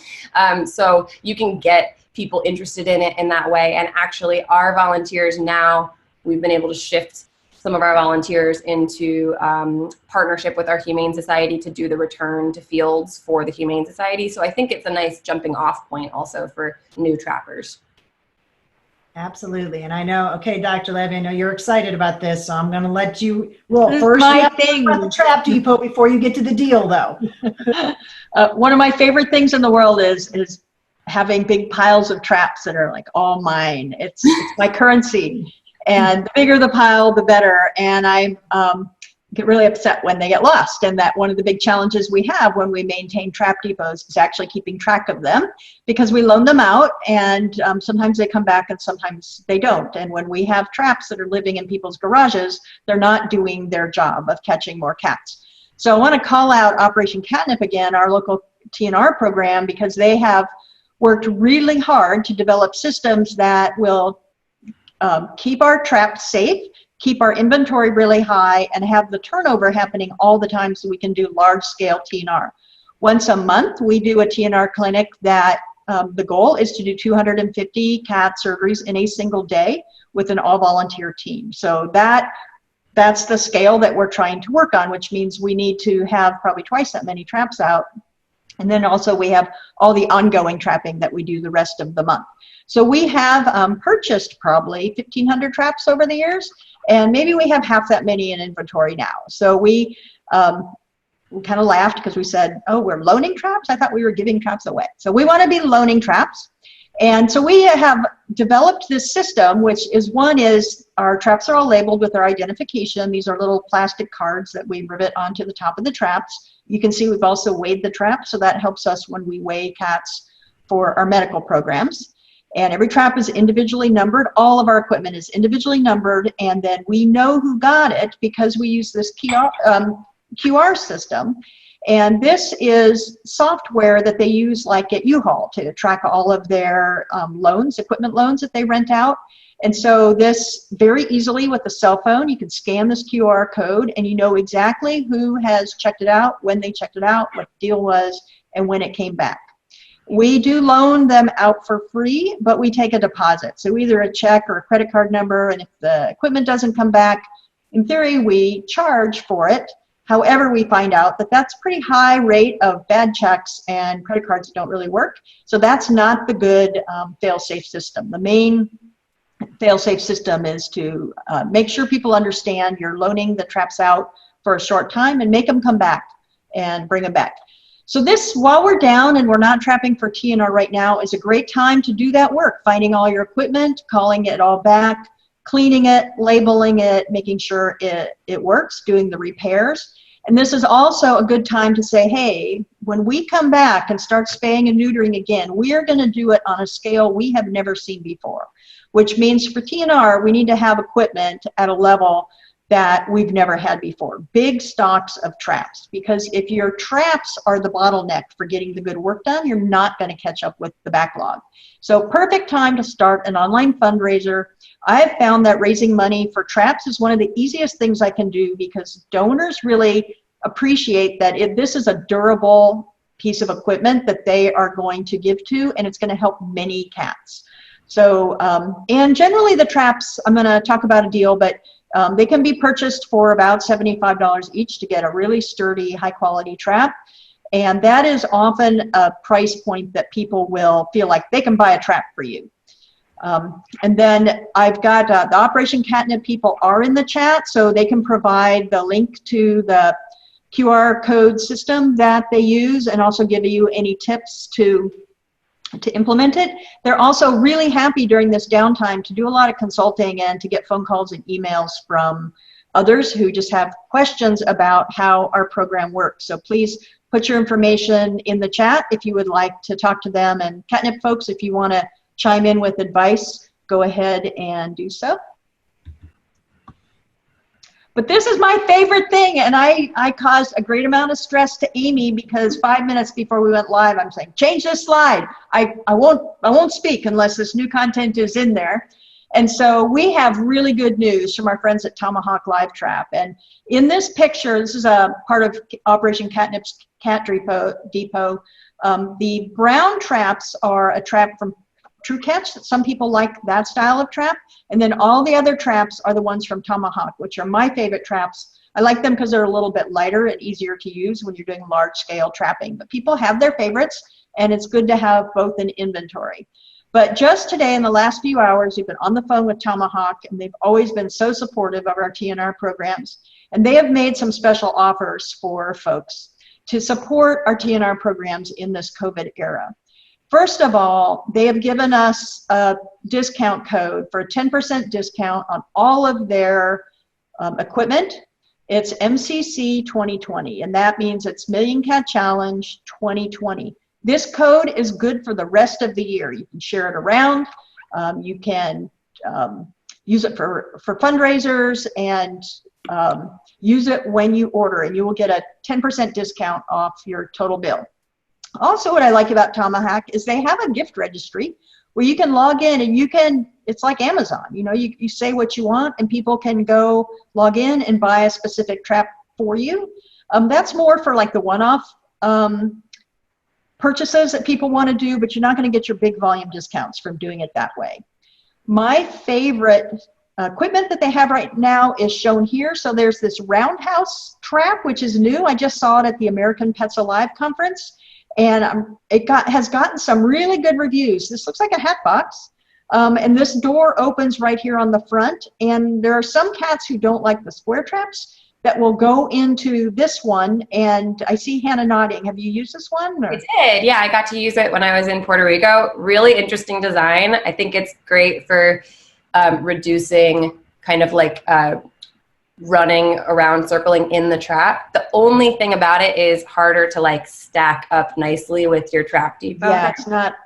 So you can get people interested in it in that way. And actually our volunteers now, we've been able to shift some of our volunteers into partnership with our Humane Society to do the return to fields for the Humane Society. So I think it's a nice jumping off point also for new trappers. Absolutely. And I know, okay, Dr. Levy, I know you're excited about this, so I'm going to let you, well, first my we have to thing. talk about the trap depot before you get to the deal, though. One of my favorite things in the world is having big piles of traps that are like all mine. It's my currency. And the bigger the pile, the better. And I get really upset when they get lost. And that one of the big challenges we have when we maintain trap depots is actually keeping track of them, because we loan them out and sometimes they come back and sometimes they don't. And when we have traps that are living in people's garages, they're not doing their job of catching more cats. So I want to call out Operation Catnip again, our local TNR program, because they have worked really hard to develop systems that will keep our traps safe, keep our inventory really high, and have the turnover happening all the time so we can do large-scale TNR. Once a month, we do a TNR clinic that the goal is to do 250 cat surgeries in a single day with an all-volunteer team. So that's the scale that we're trying to work on, which means we need to have probably twice that many traps out. And then also we have all the ongoing trapping that we do the rest of the month. So we have purchased probably 1,500 traps over the years, and maybe we have half that many in inventory now. So we kind of laughed because we said, oh, we're loaning traps? I thought we were giving traps away. So we want to be loaning traps. And so we have developed this system, which is our traps are all labeled with our identification. These are little plastic cards that we rivet onto the top of the traps. You can see we've also weighed the traps, so that helps us when we weigh cats for our medical programs. And every trap is individually numbered. All of our equipment is individually numbered, and then we know who got it because we use this QR system. And this is software that they use like at U-Haul to track all of their equipment loans that they rent out. And so this very easily with a cell phone, you can scan this QR code and you know exactly who has checked it out, when they checked it out, what the deal was, and when it came back. We do loan them out for free, but we take a deposit. So either a check or a credit card number, and if the equipment doesn't come back, in theory, we charge for it. However, we find out that that's pretty high rate of bad checks and credit cards that don't really work. So that's not the good fail-safe system. The main fail-safe system is to make sure people understand you're loaning the traps out for a short time and make them come back and bring them back. So this, while we're down and we're not trapping for TNR right now, is a great time to do that work, finding all your equipment, calling it all back, cleaning it, labeling it, making sure it works, doing the repairs. And this is also a good time to say, hey, when we come back and start spaying and neutering again, we are going to do it on a scale we have never seen before, which means for TNR, we need to have equipment at a level that we've never had before. Big stocks of traps, because if your traps are the bottleneck for getting the good work done, you're not going to catch up with the backlog. So perfect time to start an online fundraiser. I have found that raising money for traps is one of the easiest things I can do because donors really appreciate that this is a durable piece of equipment that they are going to give to, and it's going to help many cats. So, and generally the traps, I'm going to talk about a deal, but they can be purchased for about $75 each to get a really sturdy, high quality trap. And that is often a price point that people will feel like they can buy a trap for you. And then I've got the Operation Catnip people are in the chat, so they can provide the link to the QR code system that they use and also give you any tips to implement it. They're also really happy during this downtime to do a lot of consulting and to get phone calls and emails from others who just have questions about how our program works. So please put your information in the chat if you would like to talk to them. And Catnip folks, if you want to chime in with advice, go ahead and do so. But this is my favorite thing, and I caused a great amount of stress to Aimee because 5 minutes before we went live, I'm saying, change this slide. I won't speak unless this new content is in there. And so we have really good news from our friends at Tomahawk Live Trap. And in this picture, this is a part of Operation Catnip's Cat Depot. The brown traps are a trap from True Catch. Some people like that style of trap. And then all the other traps are the ones from Tomahawk, which are my favorite traps. I like them because they're a little bit lighter and easier to use when you're doing large scale trapping. But people have their favorites, and it's good to have both in inventory. But just today, in the last few hours, we've been on the phone with Tomahawk, and they've always been so supportive of our TNR programs. And they have made some special offers for folks to support our TNR programs in this COVID era. First of all, they have given us a discount code for a 10% discount on all of their equipment. It's MCC 2020, and that means it's Million Cat Challenge 2020. This code is good for the rest of the year. You can share it around. You can use it for fundraisers and use it when you order, and you will get a 10% discount off your total bill. Also, what I like about Tomahawk is they have a gift registry where you can log in and you can it's like Amazon. You know, you say what you want and people can go log in and buy a specific trap for you. That's more for like the one-off purchases that people want to do, but you're not going to get your big volume discounts from doing it that way. My favorite equipment that they have right now is shown here. So there's this roundhouse trap, which is new. I just saw it at the American Pets Alive conference, and has gotten some really good reviews. This looks like a hat box, and this door opens right here on the front, and there are some cats who don't like the square traps that will go into this one, and I see Hannah nodding. Have you used this one? Or? I did, yeah. I got to use it when I was in Puerto Rico. Really interesting design. I think it's great for reducing kind of like running around, circling in the trap. The only thing about it is harder to like stack up nicely with your trap depot. Yeah,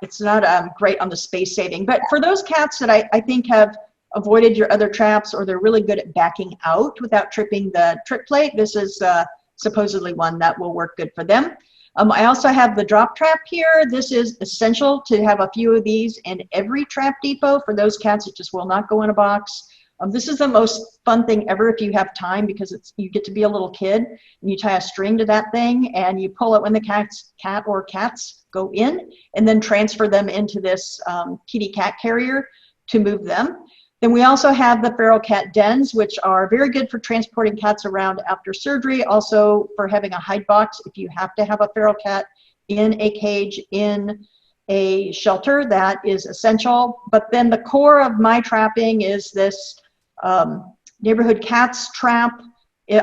it's not great on the space saving. But for those cats that I think have avoided your other traps, or they're really good at backing out without tripping the trip plate, this is supposedly one that will work good for them. I also have the drop trap here. This is essential to have a few of these in every trap depot for those cats that just will not go in a box. This is the most fun thing ever if you have time, because you get to be a little kid and you tie a string to that thing and you pull it when the cat or cats go in, and then transfer them into this kitty cat carrier to move them. Then we also have the feral cat dens, which are very good for transporting cats around after surgery, also for having a hide box if you have to have a feral cat in a cage in a shelter. That is essential. But then the core of my trapping is this neighborhood cats trap.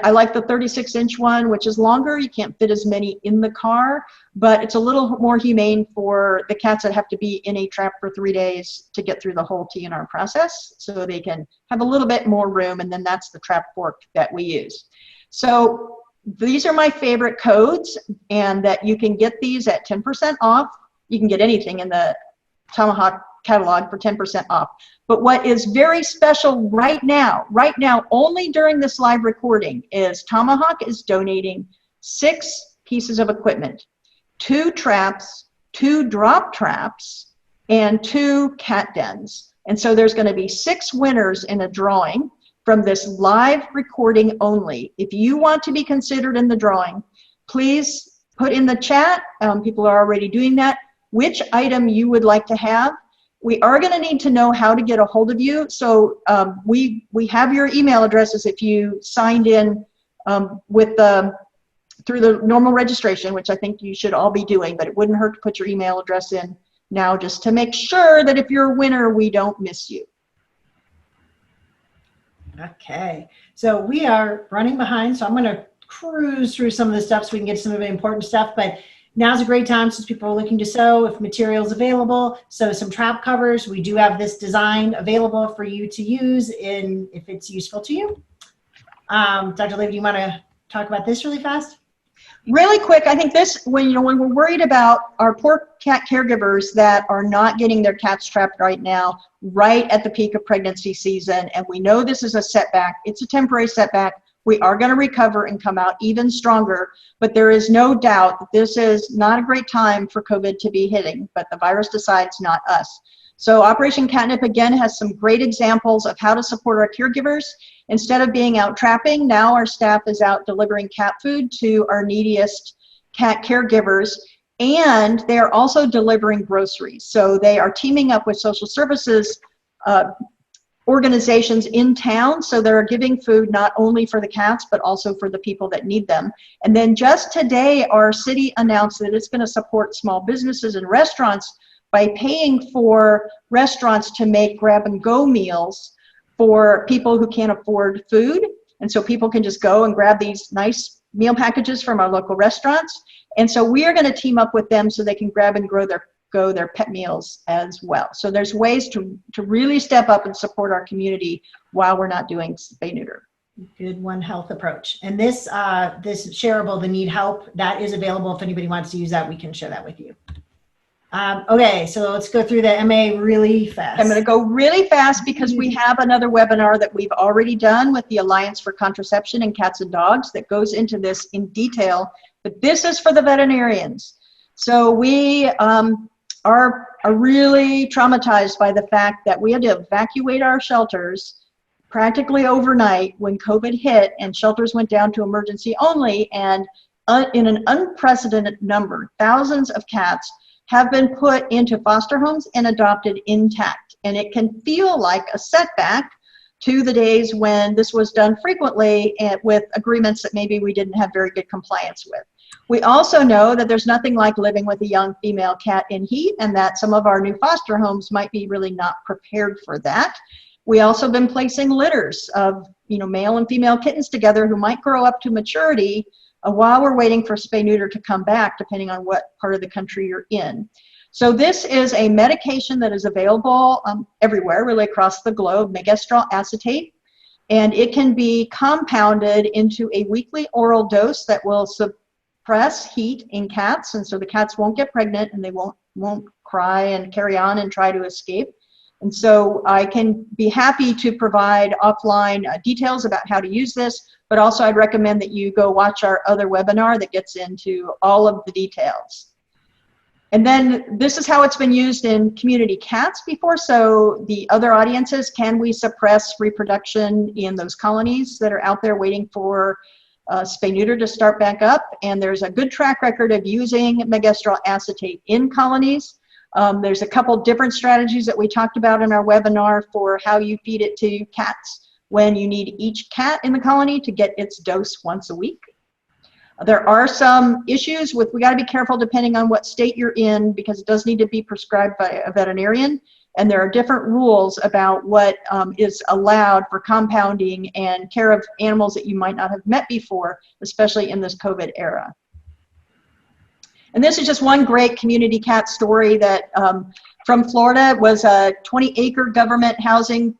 I like the 36-inch one, which is longer. You can't fit as many in the car, but it's a little more humane for the cats that have to be in a trap for 3 days to get through the whole TNR process, so they can have a little bit more room, and then that's the trap fork that we use. So these are my favorite codes, and that you can get these at 10% off. You can get anything in the Tomahawk catalog for 10% off. But what is very special right now, only during this live recording, is Tomahawk is donating 6 pieces of equipment, 2 traps, 2 drop traps, and 2 cat dens. And so there's going to be 6 winners in a drawing from this live recording only. If you want to be considered in the drawing, please put in the chat, people are already doing that, which item you would like to have. We are going to need to know how to get a hold of you. So we have your email addresses if you signed in through the normal registration, which I think you should all be doing, but it wouldn't hurt to put your email address in now, just to make sure that if you're a winner, we don't miss you. Okay, so we are running behind, so I'm going to cruise through some of the stuff so we can get some of the important stuff, but now's a great time since people are looking to sew, if material's available. So some trap covers, we do have this design available for you to use if it's useful to you. Dr. Levy, do you want to talk about this really fast? Really quick, I think this, when we're worried about our poor cat caregivers that are not getting their cats trapped right now, right at the peak of pregnancy season, and we know this is a setback, it's a temporary setback, we are going to recover and come out even stronger, but there is no doubt that this is not a great time for COVID to be hitting, but the virus decides, not us. So Operation Catnip, again, has some great examples of how to support our caregivers. Instead of being out trapping, now our staff is out delivering cat food to our neediest cat caregivers, and they are also delivering groceries. So they are teaming up with social services organizations in town, so they're giving food not only for the cats but also for the people that need them. And then just today our city announced that it's going to support small businesses and restaurants by paying for restaurants to make grab and go meals for people who can't afford food. And so people can just go and grab these nice meal packages from our local restaurants. And so we are going to team up with them so they can grab and go their pet meals as well. So there's ways to really step up and support our community while we're not doing spay neuter. Good One Health approach. And this shareable, the need help, that is available. If anybody wants to use that, we can share that with you. Okay, so let's go through the MA really fast. I'm going to go really fast because we have another webinar that we've already done with the Alliance for Contraception in Cats and Dogs that goes into this in detail, but this is for the veterinarians. So we are really traumatized by the fact that we had to evacuate our shelters practically overnight when COVID hit and shelters went down to emergency only, and in an unprecedented number, thousands of cats have been put into foster homes and adopted intact. And it can feel like a setback to the days when this was done frequently and with agreements that maybe we didn't have very good compliance with. We also know that there's nothing like living with a young female cat in heat, and that some of our new foster homes might be really not prepared for that. We also have been placing litters of male and female kittens together who might grow up to maturity while we're waiting for spay neuter to come back, depending on what part of the country you're in. So this is a medication that is available everywhere, really across the globe, megestrol acetate, and it can be compounded into a weekly oral dose that will suppress heat in cats, and so the cats won't get pregnant and they won't cry and carry on and try to escape. And so I can be happy to provide offline details about how to use this, but also I'd recommend that you go watch our other webinar that gets into all of the details. And then this is how it's been used in community cats before. So the other audiences, can we suppress reproduction in those colonies that are out there waiting for spay neuter to start back up? And there's a good track record of using megestrol acetate in colonies. There's a couple different strategies that we talked about in our webinar for how you feed it to cats when you need each cat in the colony to get its dose once a week. There are some issues with, we got to be careful depending on what state you're in, because it does need to be prescribed by a veterinarian. And there are different rules about what is allowed for compounding and care of animals that you might not have met before, especially in this COVID era. And this is just one great community cat story that from Florida. It was a 20-acre government housing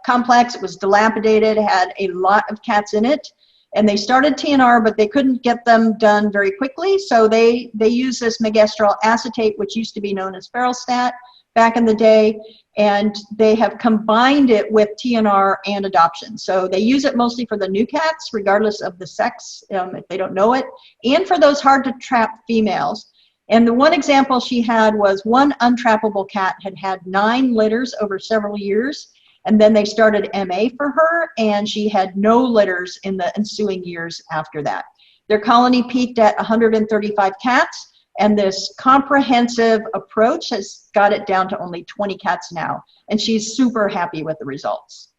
complex. It was dilapidated, had a lot of cats in it. And they started TNR, but they couldn't get them done very quickly. So they used this megestrol acetate, which used to be known as Ferrelstat back in the day. And they have combined it with TNR and adoption. So they use it mostly for the new cats, regardless of the sex, if they don't know it, and for those hard to trap females. And the one example she had was one untrappable cat had 9 litters over several years. And then they started MA for her, and she had no litters in the ensuing years after that. Their colony peaked at 135 cats, and this comprehensive approach has got it down to only 20 cats now. And she's super happy with the results.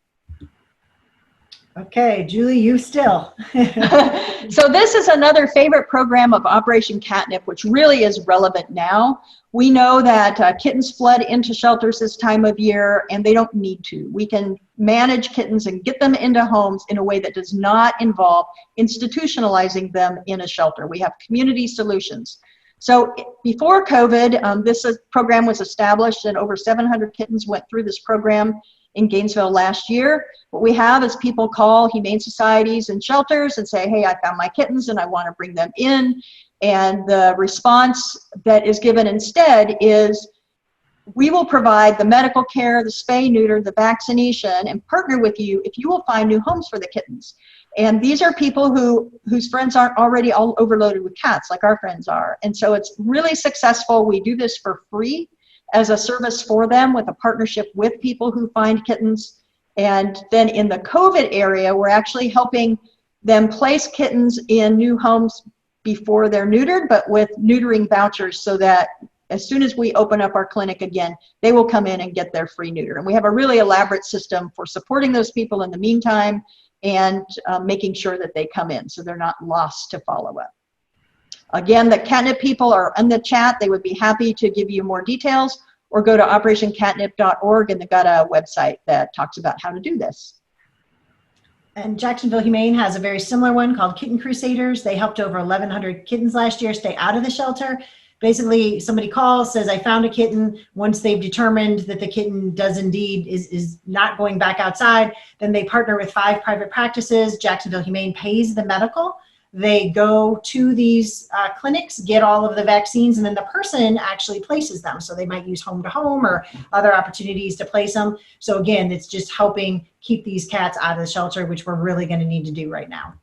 Okay, Julie, you still. So this is another favorite program of Operation Catnip, which really is relevant now. We know that kittens flood into shelters this time of year, and they don't need to. We can manage kittens and get them into homes in a way that does not involve institutionalizing them in a shelter. We have community solutions. So before COVID, this program was established, and over 700 kittens went through this program in Gainesville last year. What we have is people call humane societies and shelters and say, hey, I found my kittens and I want to bring them in. And the response that is given instead is, we will provide the medical care, the spay, neuter, the vaccination, and partner with you if you will find new homes for the kittens. And these are people whose friends aren't already all overloaded with cats like our friends are. And so it's really successful. We do this for free as a service for them with a partnership with people who find kittens. And then in the COVID area, we're actually helping them place kittens in new homes before they're neutered, but with neutering vouchers, so that as soon as we open up our clinic again, they will come in and get their free neuter. And we have a really elaborate system for supporting those people in the meantime and making sure that they come in so they're not lost to follow-up. Again, the catnip people are in the chat. They would be happy to give you more details, or go to operationcatnip.org, and they've got a website that talks about how to do this. And Jacksonville Humane has a very similar one called Kitten Krusaders. They helped over 1,100 kittens last year stay out of the shelter. Basically, somebody calls, says, I found a kitten. Once they've determined that the kitten does indeed is not going back outside, then they partner with 5 private practices. Jacksonville Humane pays the medical. They go to these clinics, get all of the vaccines, and then the person actually places them. So they might use home to home or other opportunities to place them. So again, it's just helping keep these cats out of the shelter, which we're really going to need to do right now.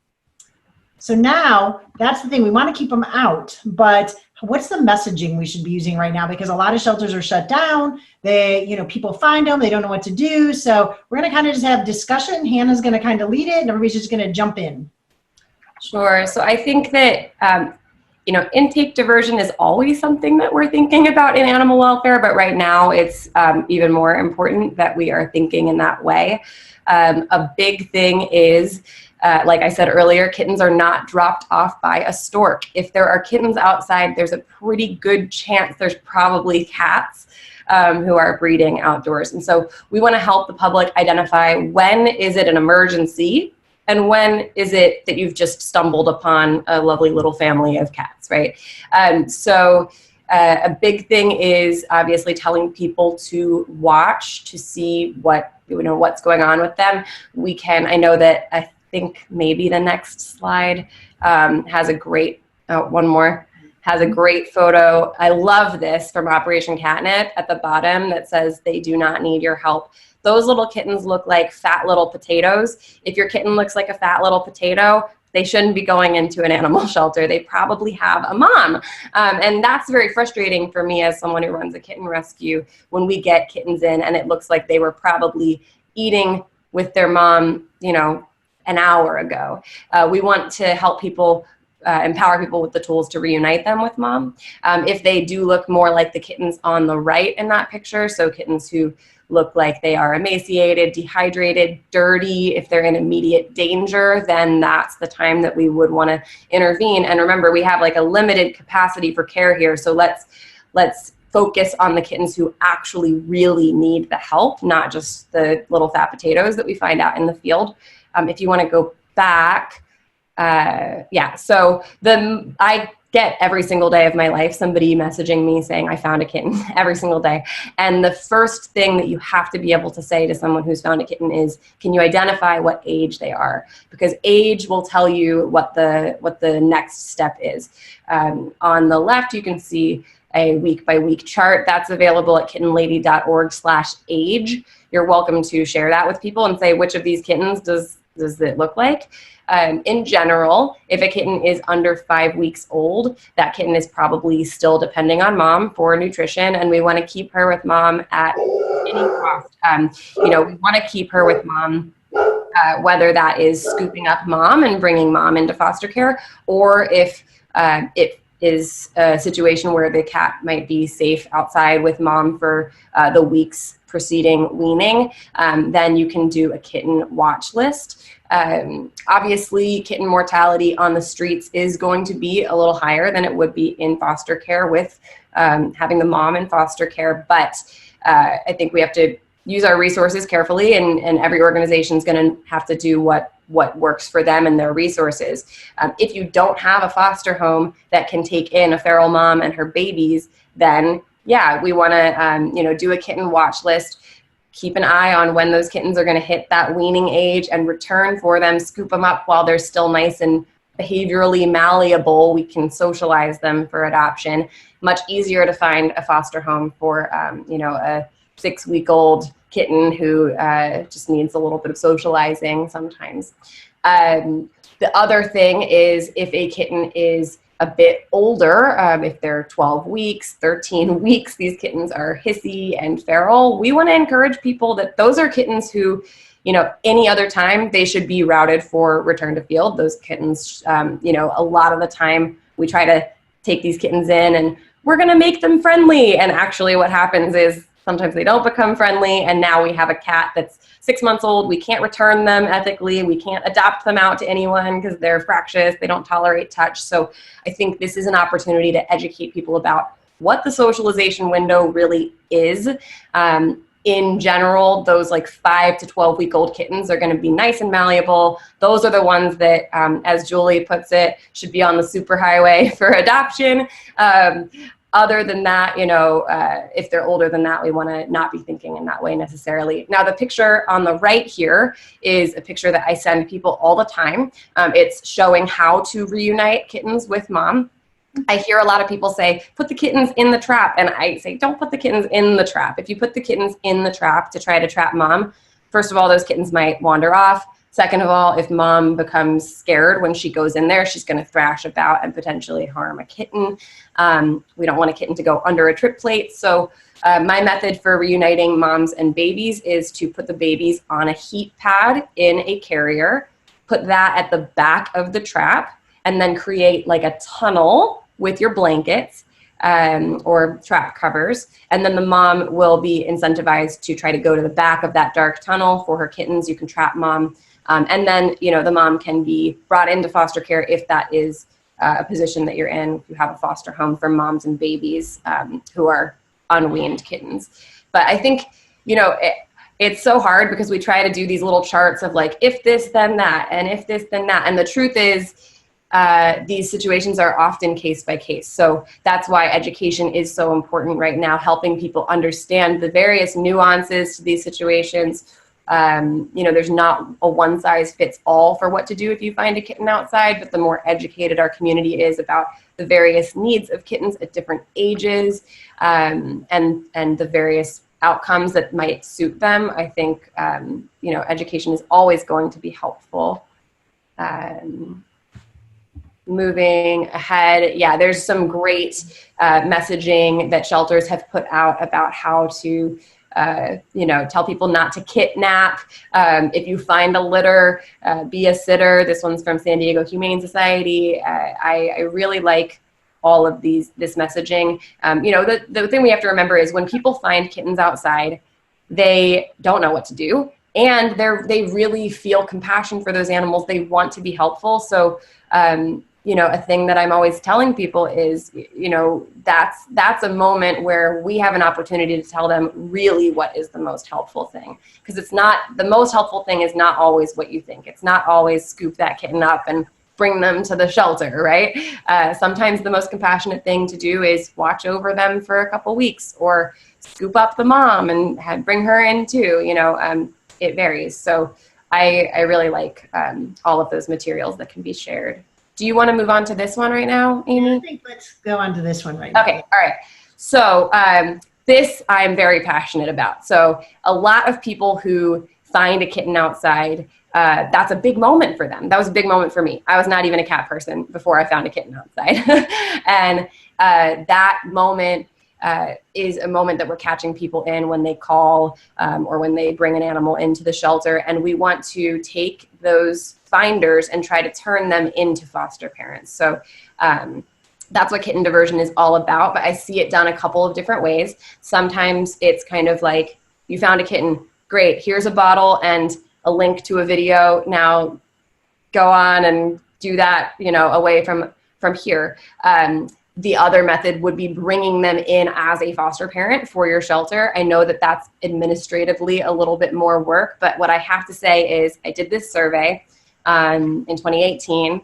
So now that's the thing. We want to keep them out, but what's the messaging we should be using right now? Because a lot of shelters are shut down. They, people find them, they don't know what to do. So we're going to kind of just have discussion. Hannah's going to kind of lead it and everybody's just going to jump in. Sure. So I think that, intake diversion is always something that we're thinking about in animal welfare, but right now it's even more important that we are thinking in that way. A big thing is, like I said earlier, kittens are not dropped off by a stork. If there are kittens outside, there's a pretty good chance there's probably cats who are breeding outdoors. And so we want to help the public identify when is it an emergency and when is it that you've just stumbled upon a lovely little family of cats, right? So a big thing is obviously telling people to watch to see what's going on with them. I know that I think maybe the next slide has a great, has a great photo. I love this from Operation Catnip at the bottom that says they do not need your help. Those little kittens look like fat little potatoes. If your kitten looks like a fat little potato, they shouldn't be going into an animal shelter. They probably have a mom. And that's very frustrating for me as someone who runs a kitten rescue when we get kittens in and it looks like they were probably eating with their mom, an hour ago. We want to help people, empower people with the tools to reunite them with mom. If they do look more like the kittens on the right in that picture, so kittens who look like they are emaciated, dehydrated, dirty, if they're in immediate danger, then that's the time that we would want to intervene. And remember, we have like a limited capacity for care here, so let's focus on the kittens who actually really need the help, not just the little fat potatoes that we find out in the field. If you want to go back, so I get every single day of my life somebody messaging me saying I found a kitten every single day. And the first thing that you have to be able to say to someone who's found a kitten is, can you identify what age they are? Because age will tell you what the next step is. On the left, you can see a week-by-week chart that's available at kittenlady.org/age. You're welcome to share that with people and say, which of these kittens does it look like? In general, if a kitten is under 5 weeks old, that kitten is probably still depending on mom for nutrition, and we want to keep her with mom at any cost. We want to keep her with mom, whether that is scooping up mom and bringing mom into foster care, or if it is a situation where the cat might be safe outside with mom for the weeks preceding weaning, then you can do a kitten watch list. Obviously, kitten mortality on the streets is going to be a little higher than it would be in foster care with having the mom in foster care, but I think we have to use our resources carefully, and every organization is going to have to do what works for them and their resources. If you don't have a foster home that can take in a feral mom and her babies, then we want to do a kitten watch list. Keep an eye on when those kittens are going to hit that weaning age and return for them, scoop them up while they're still nice and behaviorally malleable. We can socialize them for adoption. Much easier to find a foster home for, a 6-week-old kitten who just needs a little bit of socializing sometimes. The other thing is if a kitten is a bit older, if they're 12 weeks, 13 weeks, these kittens are hissy and feral. We want to encourage people that those are kittens who, any other time they should be routed for return to field. Those kittens, a lot of the time we try to take these kittens in and we're going to make them friendly. And actually what happens is sometimes they don't become friendly. And now we have a cat that's 6 months old. We can't return them ethically. We can't adopt them out to anyone because they're fractious. They don't tolerate touch. So I think this is an opportunity to educate people about what the socialization window really is. In general, those like 5 to 12-week-old kittens are going to be nice and malleable. Those are the ones that, as Julie puts it, should be on the superhighway for adoption. Other than that, if they're older than that, we want to not be thinking in that way necessarily. Now, the picture on the right here is a picture that I send people all the time. It's showing how to reunite kittens with mom. I hear a lot of people say, put the kittens in the trap. And I say, don't put the kittens in the trap. If you put the kittens in the trap to try to trap mom, first of all, those kittens might wander off. Second of all, if mom becomes scared when she goes in there, she's going to thrash about and potentially harm a kitten. We don't want a kitten to go under a trip plate. So my method for reuniting moms and babies is to put the babies on a heat pad in a carrier, put that at the back of the trap, and then create like a tunnel with your blankets or trap covers. And then the mom will be incentivized to try to go to the back of that dark tunnel for her kittens. You can trap mom. And then, the mom can be brought into foster care if that is a position that you're in, if you have a foster home for moms and babies who are unweaned kittens. But I think, it's so hard because we try to do these little charts of like, if this, then that, and if this, then that. And the truth is, these situations are often case by case. So that's why education is so important right now, helping people understand the various nuances to these situations. There's not a one size fits all for what to do if you find a kitten outside, but the more educated our community is about the various needs of kittens at different ages, and the various outcomes that might suit them, I think, education is always going to be helpful. Moving ahead, there's some great messaging that shelters have put out about how to tell people not to kidnap. If you find a litter, be a sitter. This one's from San Diego Humane Society. I really like all of this messaging. The thing we have to remember is when people find kittens outside, they don't know what to do. And they really feel compassion for those animals. They want to be helpful. So, a thing that I'm always telling people is, that's a moment where we have an opportunity to tell them really what is the most helpful thing. Because the most helpful thing is not always what you think. It's not always scoop that kitten up and bring them to the shelter, right? Sometimes the most compassionate thing to do is watch over them for a couple weeks, or scoop up the mom and bring her in too. It varies. So I really like all of those materials that can be shared. Do you want to move on to this one right now, Aimee? I think let's go on to this one right now. Okay, all right. So this I'm very passionate about. So a lot of people who find a kitten outside, that's a big moment for them. That was a big moment for me. I was not even a cat person before I found a kitten outside. And that moment is a moment that we're catching people in when they call or when they bring an animal into the shelter. And we want to take those finders and try to turn them into foster parents. So that's what kitten diversion is all about. But I see it done a couple of different ways. Sometimes it's kind of like, you found a kitten, great, here's a bottle and a link to a video. Now go on and do that, away from here. The other method would be bringing them in as a foster parent for your shelter. I know that that's administratively a little bit more work, but what I have to say is I did this survey in 2018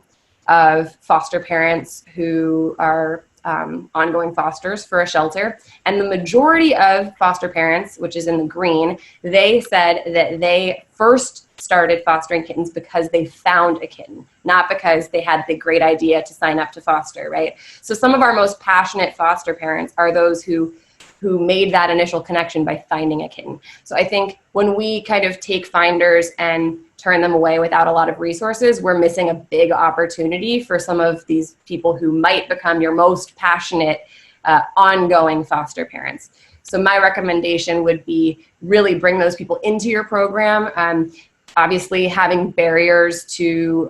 of foster parents who are ongoing fosters for a shelter. And the majority of foster parents, which is in the green, they said that they first started fostering kittens because they found a kitten, not because they had the great idea to sign up to foster, right? So some of our most passionate foster parents are those who made that initial connection by finding a kitten. So I think when we kind of take finders and turn them away without a lot of resources, we're missing a big opportunity for some of these people who might become your most passionate ongoing foster parents. So my recommendation would be really bring those people into your program. Obviously, having barriers to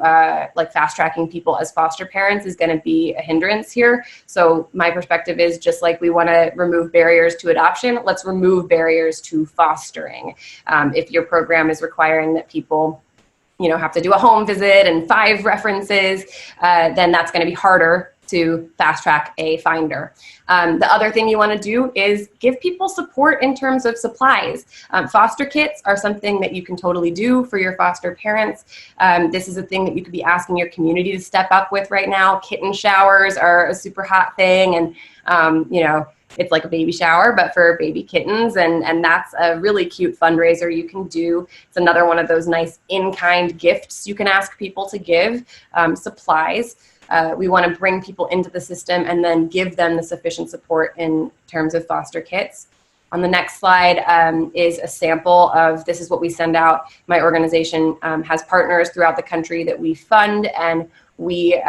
like fast tracking people as foster parents is going to be a hindrance here. So my perspective is just like we want to remove barriers to adoption, let's remove barriers to fostering. If your program is requiring that people have to do a home visit and 5 references, then that's going to be harder to fast track a finder. The other thing you want to do is give people support in terms of supplies. Foster kits are something that you can totally do for your foster parents. This is a thing that you could be asking your community to step up with right now. Kitten showers are a super hot thing, and it's like a baby shower, but for baby kittens, and that's a really cute fundraiser you can do. It's another one of those nice in-kind gifts you can ask people to give, supplies. We want to bring people into the system and then give them the sufficient support in terms of foster kits. On the next slide is a sample of, this is what we send out. My organization has partners throughout the country that we fund, and we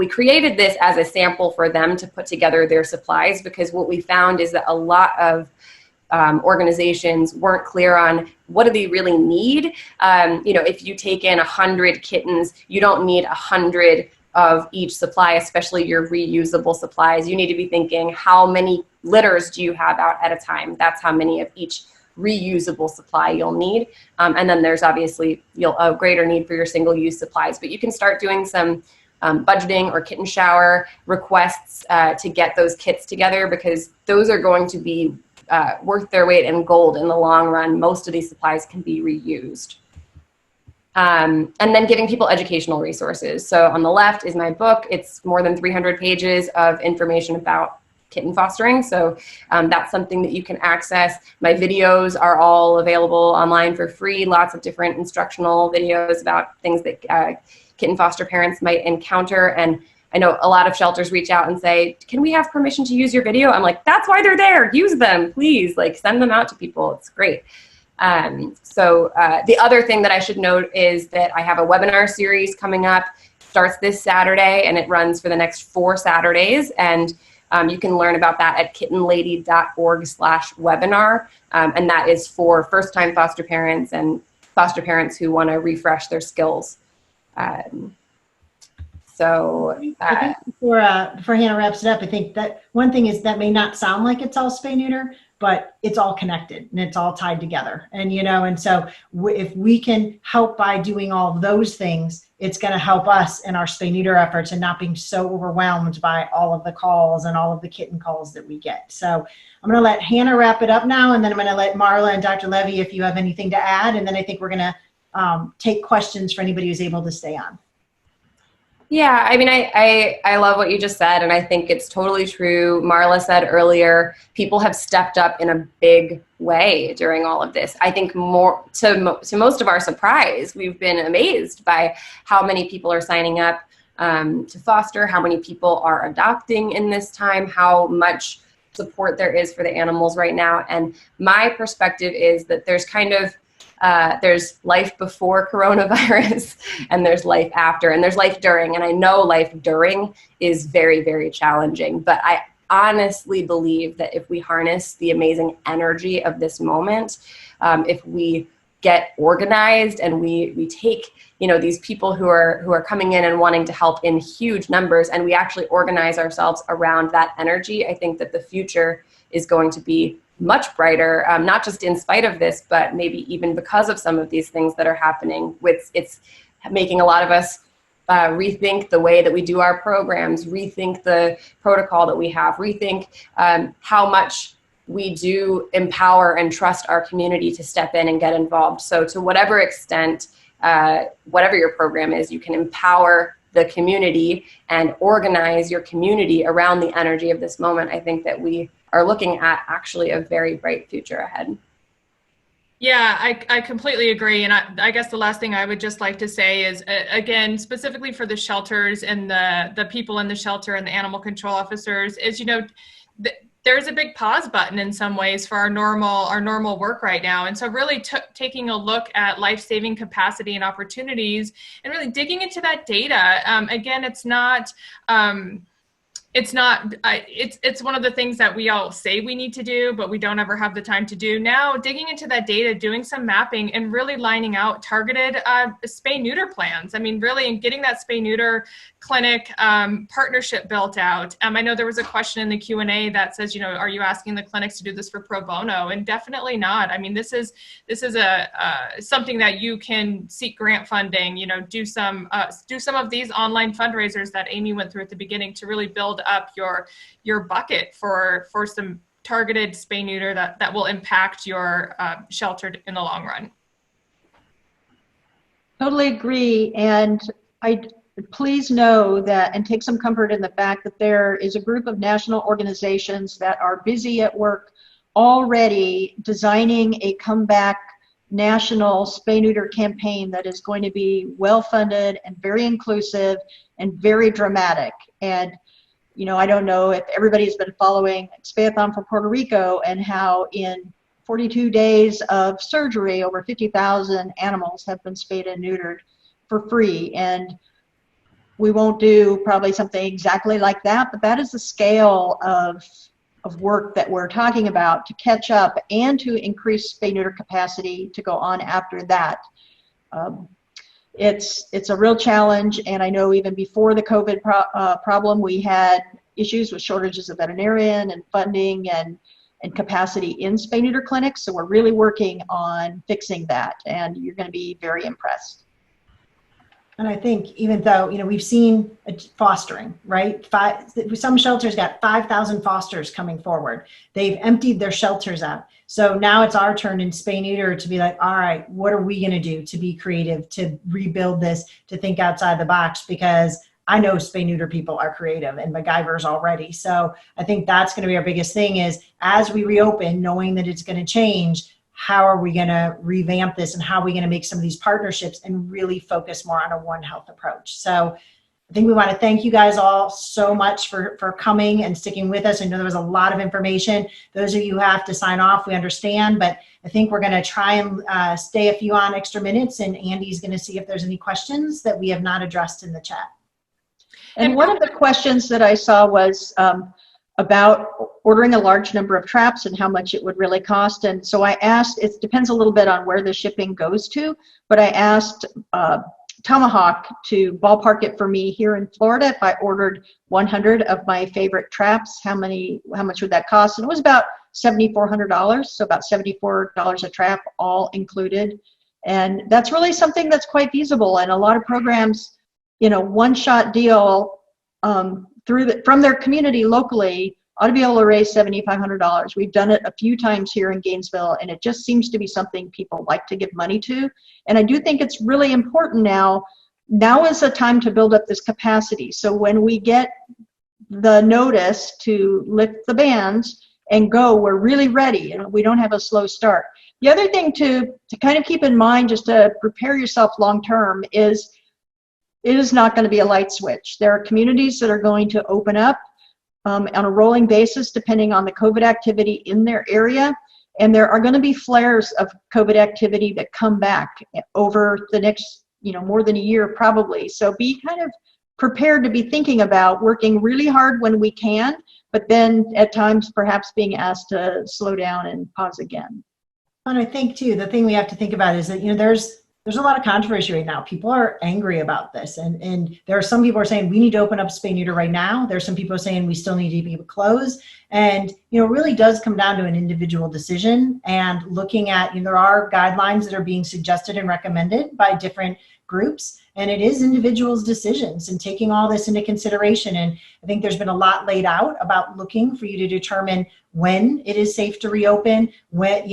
created this as a sample for them to put together their supplies, because what we found is that a lot of organizations weren't clear on what do they really need. You know, if you take in 100 kittens, you don't need 100 of each supply, especially your reusable supplies. You need to be thinking, how many litters do you have out at a time? That's how many of each reusable supply you'll need. And then there's obviously a greater need for your single-use supplies, but you can start doing some budgeting or kitten shower requests to get those kits together, because those are going to be worth their weight in gold in the long run. Most of these supplies can be reused. And then giving people educational resources. So on the left is my book. It's more than 300 pages of information about kitten fostering. So that's something that you can access. My videos are all available online for free. Lots of different instructional videos about things that kitten foster parents might encounter. And I know a lot of shelters reach out and say, can we have permission to use your video? I'm like, that's why they're there. Use them, please. Like, send them out to people. It's great. The other thing that I should note is that I have a webinar series coming up. Starts this Saturday and it runs for the next 4 Saturdays. And you can learn about that at kittenlady.org/webinar. And that is for first-time foster parents and foster parents who want to refresh their skills. I think before Hannah wraps it up, I think that one thing is that may not sound like it's all spay neuter, but it's all connected and it's all tied together. And, you know, and so if we can help by doing all of those things, it's going to help us in our spay neuter efforts and not being so overwhelmed by all of the calls and all of the kitten calls that we get. So I'm going to let Hannah wrap it up now, and then I'm going to let Marla and Dr. Levy, if you have anything to add, and then I think we're going to take questions for anybody who's able to stay on. Yeah, I mean, I love what you just said, and I think it's totally true. Marla said earlier, people have stepped up in a big way during all of this. I think more to most of our surprise, we've been amazed by how many people are signing up to foster, how many people are adopting in this time, how much support there is for the animals right now. And my perspective is that there's kind of there's life before coronavirus and there's life after and there's life during. And I know life during is very, very challenging, but I honestly believe that if we harness the amazing energy of this moment, if we get organized and we take, you know, these people who are coming in and wanting to help in huge numbers, and we actually organize ourselves around that energy, I think that the future is going to be much brighter, not just in spite of this, but maybe even because of some of these things that are happening. It's making a lot of us rethink the way that we do our programs, rethink the protocol that we have, rethink how much we do empower and trust our community to step in and get involved. So to whatever extent, whatever your program is, you can empower the community and organize your community around the energy of this moment. I think that we are looking at actually a very bright future ahead. Yeah, I completely agree. And I guess the last thing I would just like to say is, again, specifically for the shelters and the people in the shelter and the animal control officers, is, you know, there's a big pause button in some ways for our normal work right now. And so really taking a look at life-saving capacity and opportunities and really digging into that data. Again, it's one of the things that we all say we need to do, but we don't ever have the time to do. Now, digging into that data, doing some mapping, and really lining out targeted spay-neuter plans. I mean, really, and getting that spay-neuter clinic partnership built out. I know there was a question in the Q&A that says, you know, are you asking the clinics to do this for pro bono? And definitely not. I mean, this is something that you can seek grant funding. You know, do some of these online fundraisers that Aimee went through at the beginning to really build up your bucket for some targeted spay neuter that will impact your shelter in the long run. Totally agree. And please know that, and take some comfort in the fact that there is a group of national organizations that are busy at work already designing a comeback national spay neuter campaign that is going to be well funded and very inclusive and very dramatic. And I don't know if everybody's been following Spayathon for Puerto Rico and how in 42 days of surgery, over 50,000 animals have been spayed and neutered for free. And we won't do probably something exactly like that, but that is the scale of work that we're talking about to catch up and to increase spay-neuter capacity to go on after that. It's a real challenge, and I know even before the COVID problem, we had issues with shortages of veterinarian and funding and capacity in spay-neuter clinics, so we're really working on fixing that, and you're going to be very impressed. And I think even though, we've seen fostering, right? Some shelters got 5,000 fosters coming forward. They've emptied their shelters out. So now it's our turn in spay neuter to be like, all right, what are we going to do to be creative, to rebuild this, to think outside the box? Because I know spay neuter people are creative and MacGyvers already. So I think that's going to be our biggest thing is as we reopen, knowing that it's going to change, how are we going to revamp this and how are we going to make some of these partnerships and really focus more on a One Health approach? So I think we want to thank you guys all so much for coming and sticking with us. I know there was a lot of information. Those of you who have to sign off, we understand, but I think we're going to try and stay a few on extra minutes, and Andy's going to see if there's any questions that we have not addressed in the chat. And one of the questions that I saw was about ordering a large number of traps and how much it would really cost. And so I asked, it depends a little bit on where the shipping goes to, but I asked Tomahawk to ballpark it for me here in Florida. If I ordered 100 of my favorite traps, how much would that cost? And it was about $7,400, so about $74 a trap, all included. And that's really something that's quite feasible. And a lot of programs, one-shot deal from their community locally ought to be able to raise $7,500. We've done it a few times here in Gainesville, and it just seems to be something people like to give money to. And I do think it's really important now. Now is the time to build up this capacity. So when we get the notice to lift the bans and go, we're really ready, and we don't have a slow start. The other thing to kind of keep in mind, just to prepare yourself long term, is it is not going to be a light switch. There are communities that are going to open up on a rolling basis depending on the COVID activity in their area, and there are going to be flares of COVID activity that come back over the next, more than a year probably. So be kind of prepared to be thinking about working really hard when we can, but then at times perhaps being asked to slow down and pause again. And I think too, the thing we have to think about is that, there's a lot of controversy right now. People are angry about this. And there are some people who are saying we need to open up spay neuter right now. There's some people saying we still need to be closed. And, it really does come down to an individual decision and looking at, there are guidelines that are being suggested and recommended by different groups. And it is individuals' decisions and taking all this into consideration. And I think there's been a lot laid out about looking for you to determine when it is safe to reopen, when,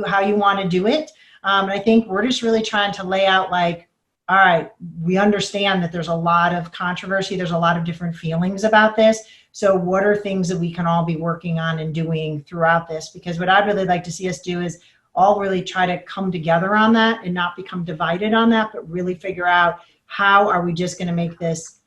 how you want to do it. And I think we're just really trying to lay out like, all right, we understand that there's a lot of controversy. There's a lot of different feelings about this. So what are things that we can all be working on and doing throughout this? Because what I'd really like to see us do is all really try to come together on that and not become divided on that, but really figure out how are we just going to make this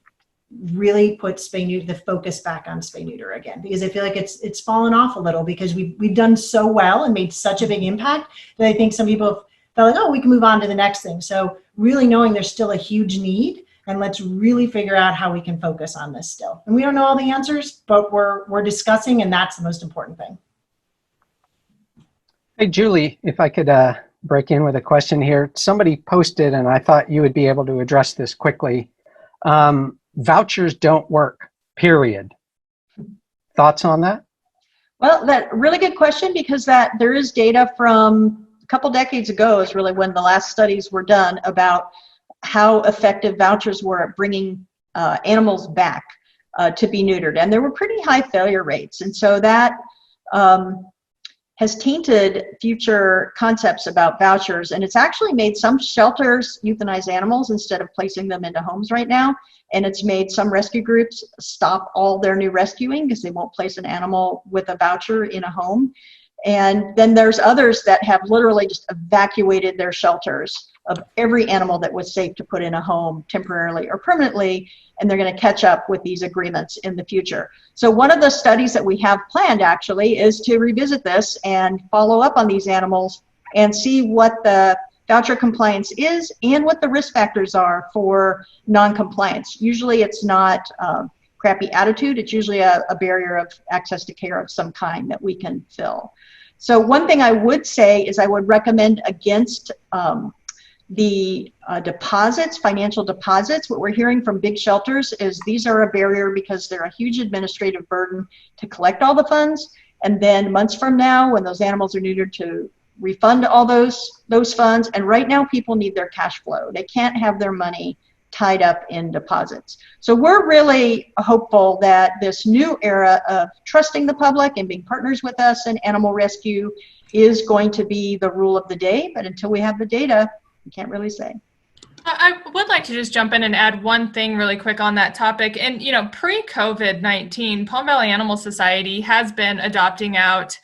really put spay neuter, the focus back on spay neuter again, because I feel like it's fallen off a little because we've done so well and made such a big impact that I think some people felt like, oh, we can move on to the next thing. So really knowing there's still a huge need, and let's really figure out how we can focus on this still. And we don't know all the answers, but we're discussing, and that's the most important thing. Hey, Julie, if I could break in with a question here. Somebody posted, and I thought you would be able to address this quickly. Vouchers don't work, period. Thoughts on that? Well, that really good question, because there is data from a couple decades ago is really when the last studies were done about how effective vouchers were at bringing animals back to be neutered. And there were pretty high failure rates. And so that has tainted future concepts about vouchers. And it's actually made some shelters euthanize animals instead of placing them into homes right now. And it's made some rescue groups stop all their new rescuing because they won't place an animal with a voucher in a home. And then there's others that have literally just evacuated their shelters of every animal that was safe to put in a home temporarily or permanently, and they're going to catch up with these agreements in the future. So one of the studies that we have planned actually is to revisit this and follow up on these animals and see what the voucher compliance is and what the risk factors are for non-compliance. Usually it's not crappy attitude, it's usually a barrier of access to care of some kind that we can fill. So one thing I would say is I would recommend against the deposits, financial deposits. What we're hearing from big shelters is these are a barrier because they're a huge administrative burden to collect all the funds. And then months from now, when those animals are neutered, to refund all those funds. And right now, people need their cash flow. They can't have their money tied up in deposits. So we're really hopeful that this new era of trusting the public and being partners with us in animal rescue is going to be the rule of the day. But until we have the data, we can't really say. I would like to just jump in and add one thing really quick on that topic. And, you know, pre-COVID-19, Palm Valley Animal Society has been adopting out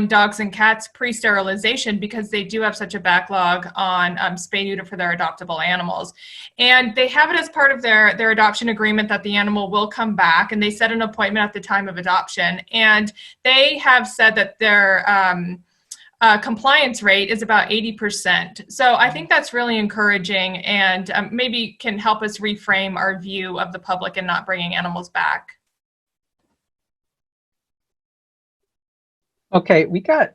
dogs and cats pre-sterilization because they do have such a backlog on spay neuter for their adoptable animals. And they have it as part of their adoption agreement that the animal will come back, and they set an appointment at the time of adoption. And they have said that their compliance rate is about 80%. So I think that's really encouraging and maybe can help us reframe our view of the public and not bringing animals back. Okay, we got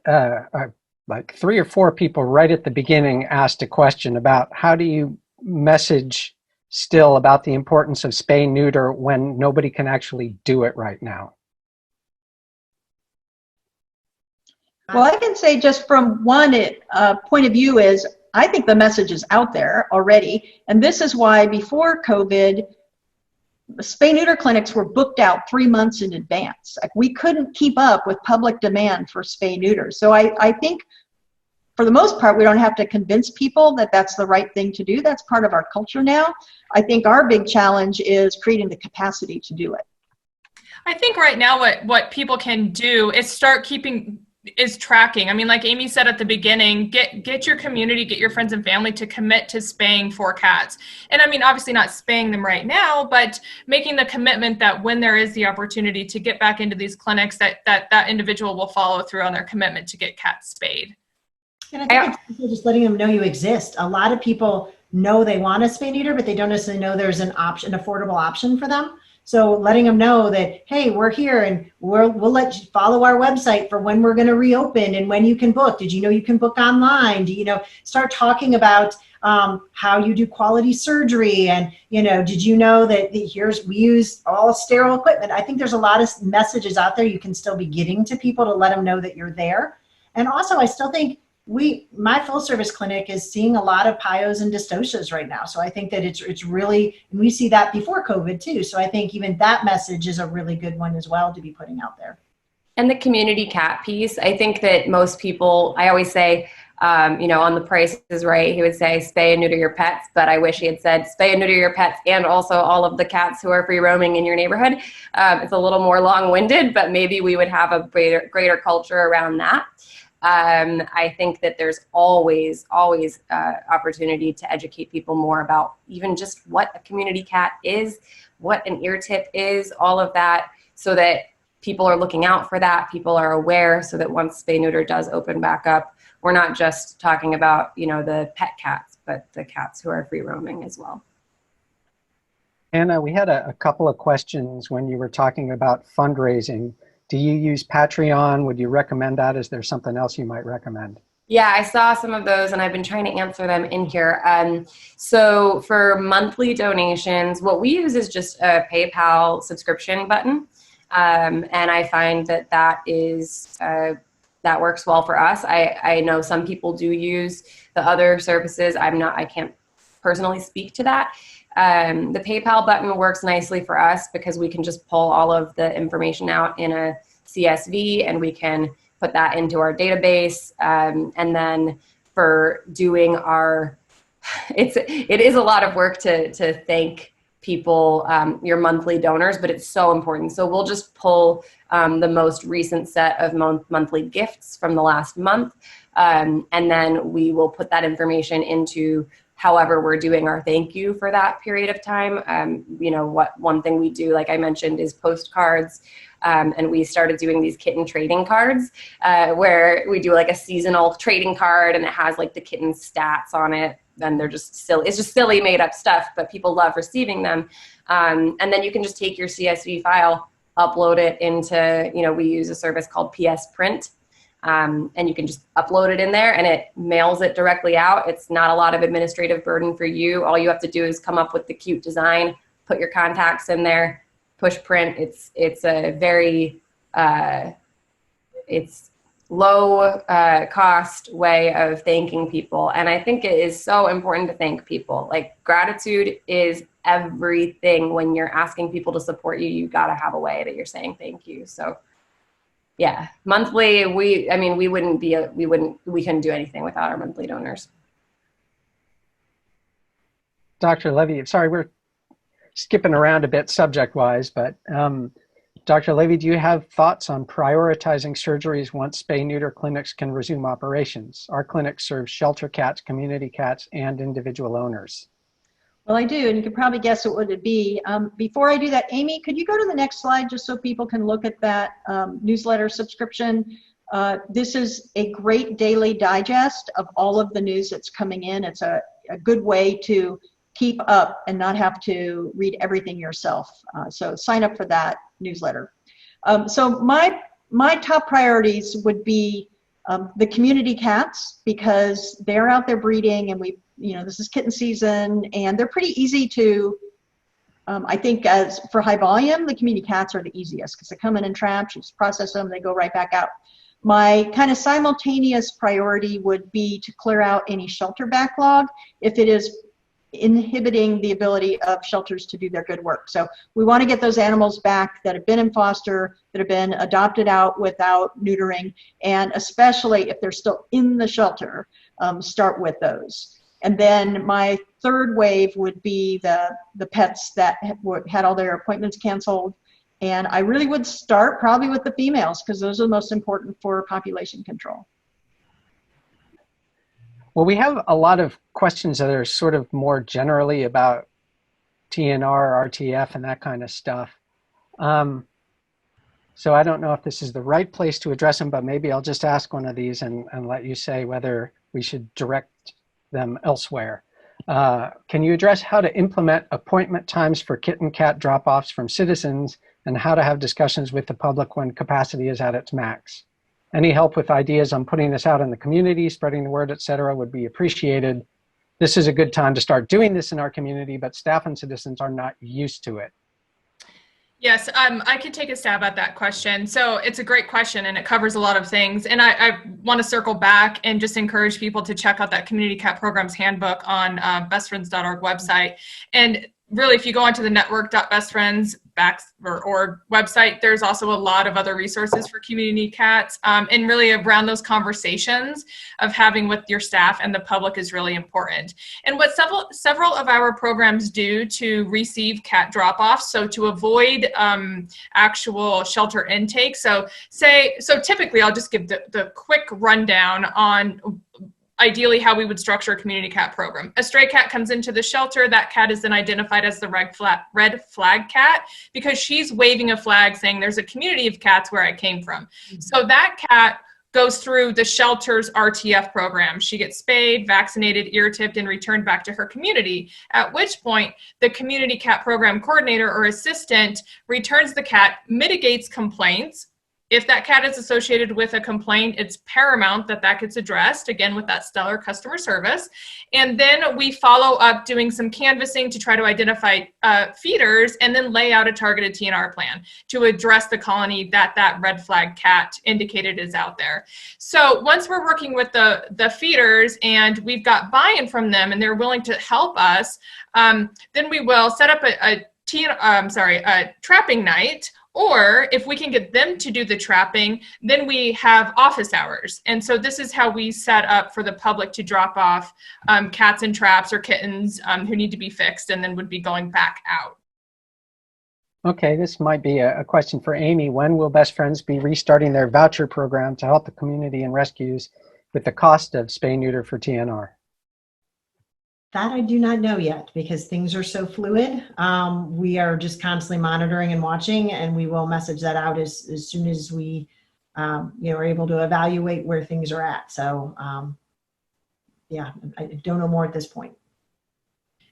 like 3 or 4 people right at the beginning asked a question about how do you message still about the importance of spay neuter when nobody can actually do it right now? Well, I can say just from one point of view is I think the message is out there already. And this is why before COVID, spay neuter clinics were booked out 3 months in advance. Like we couldn't keep up with public demand for spay neuter. So I think for the most part, we don't have to convince people that that's the right thing to do. That's part of our culture now. I think our big challenge is creating the capacity to do it. I think right now what people can do is start tracking. I mean, like Aimee said at the beginning, get your community, get your friends and family to commit to spaying 4 cats. And I mean, obviously not spaying them right now, but making the commitment that when there is the opportunity to get back into these clinics, that individual will follow through on their commitment to get cats spayed. And I think it's just letting them know you exist. A lot of people know they want a spay neuter, but they don't necessarily know there's an affordable option for them. So letting them know that, hey, we're here and we'll let you follow our website for when we're going to reopen and when you can book. Did you know you can book online? Do you know, start talking about how you do quality surgery and, you know, did you know that we use all sterile equipment? I think there's a lot of messages out there you can still be getting to people to let them know that you're there. And also, I still think my full service clinic is seeing a lot of PIOs and dystocias right now. So I think that it's really, and we see that before COVID too. So I think even that message is a really good one as well to be putting out there. And the community cat piece, I think that most people, I always say, you know, on The Price is Right, he would say spay and neuter your pets, but I wish he had said spay and neuter your pets and also all of the cats who are free roaming in your neighborhood. It's a little more long-winded, but maybe we would have a greater culture around that. I think that there's always opportunity to educate people more about even just what a community cat is, what an ear tip is, all of that, so that people are looking out for that, people are aware, so that once spay neuter does open back up, we're not just talking about, you know, the pet cats, but the cats who are free roaming as well. Anna, we had a couple of questions when you were talking about fundraising. Do you use Patreon? Would you recommend that? Is there something else you might recommend? Yeah, I saw some of those and I've been trying to answer them in here. So for monthly donations, what we use is just a PayPal subscription button. And I find that works well for us. I know some people do use the other services. I can't personally speak to that. The PayPal button works nicely for us because we can just pull all of the information out in a CSV and we can put that into our database. And then for doing it is a lot of work to thank people your monthly donors, but it's so important. So we'll just pull the most recent set of monthly gifts from the last month, and then we will put that information into however we're doing our thank you for that period of time. You know, one thing we do, like I mentioned, is postcards. And we started doing these kitten trading cards where we do like a seasonal trading card, and it has like the kitten stats on it. And they're just silly. It's just silly made up stuff, but people love receiving them. And then you can just take your CSV file, upload it into, you know, we use a service called PS Print. And you can just upload it in there and it mails it directly out. It's not a lot of administrative burden for you. All you have to do is come up with the cute design, put your contacts in there, push print. It's a very, it's low cost way of thanking people. And I think it is so important to thank people. Like, gratitude is everything. When you're asking people to support you, you got to have a way that you're saying thank you. So yeah, monthly, we couldn't do anything without our monthly donors. Dr. Levy, sorry, we're skipping around a bit subject-wise, but Dr. Levy, do you have thoughts on prioritizing surgeries once spay-neuter clinics can resume operations? Our clinic serves shelter cats, community cats, and individual owners. Well, I do, and you can probably guess what would it be. Before I do that, Aimee, could you go to the next slide just so people can look at that newsletter subscription? This is a great daily digest of all of the news that's coming in. It's a good way to keep up and not have to read everything yourself. So sign up for that newsletter. So my top priorities would be the community cats, because they're out there breeding, and this is kitten season, and they're pretty easy to, I think as for high volume, the community cats are the easiest because they come in traps, you just process them, they go right back out. My kind of simultaneous priority would be to clear out any shelter backlog if it is inhibiting the ability of shelters to do their good work. So we want to get those animals back that have been in foster, that have been adopted out without neutering, and especially if they're still in the shelter, start with those. And then my third wave would be the pets that had all their appointments canceled. And I really would start probably with the females, because those are the most important for population control. Well, we have a lot of questions that are sort of more generally about TNR, RTF, and that kind of stuff. So I don't know if this is the right place to address them, but maybe I'll just ask one of these and let you say whether we should direct them elsewhere. Can you address how to implement appointment times for kitten cat drop-offs from citizens, and how to have discussions with the public when capacity is at its max? Any help with ideas on putting this out in the community, spreading the word, etc., would be appreciated. This is a good time to start doing this in our community, but staff and citizens are not used to it. Yes, I could take a stab at that question. So it's a great question, and it covers a lot of things. And I want to circle back and just encourage people to check out that Community Cat Programs Handbook on bestfriends.org website. And really, if you go onto the network.bestfriends.org website, there's also a lot of other resources for community cats, and really around those conversations of having with your staff and the public is really important. And what several of our programs do to receive cat drop-offs, so to avoid actual shelter intake. So typically, I'll just give the quick rundown on ideally how we would structure a community cat program. A stray cat comes into the shelter. That cat is then identified as the red flag cat, because she's waving a flag saying there's a community of cats where I came from. Mm-hmm. So that cat goes through the shelter's RTF program. She gets spayed, vaccinated, ear-tipped, and returned back to her community, at which point the community cat program coordinator or assistant returns the cat, mitigates complaints. If that cat is associated with a complaint, it's paramount that gets addressed, again, with that stellar customer service. And then we follow up doing some canvassing to try to identify feeders, and then lay out a targeted TNR plan to address the colony that red flag cat indicated is out there. So once we're working with the feeders and we've got buy-in from them and they're willing to help us, then we will set up a trapping night, Or if we can get them to do the trapping, then we have office hours. And so this is how we set up for the public to drop off cats and traps or kittens who need to be fixed and then would be going back out. Okay, this might be a question for Aimee. When will Best Friends be restarting their voucher program to help the community in rescues with the cost of spay neuter for TNR? That I do not know yet because things are so fluid. We are just constantly monitoring and watching, and we will message that out as soon as we are able to evaluate where things are at. So yeah, I don't know more at this point.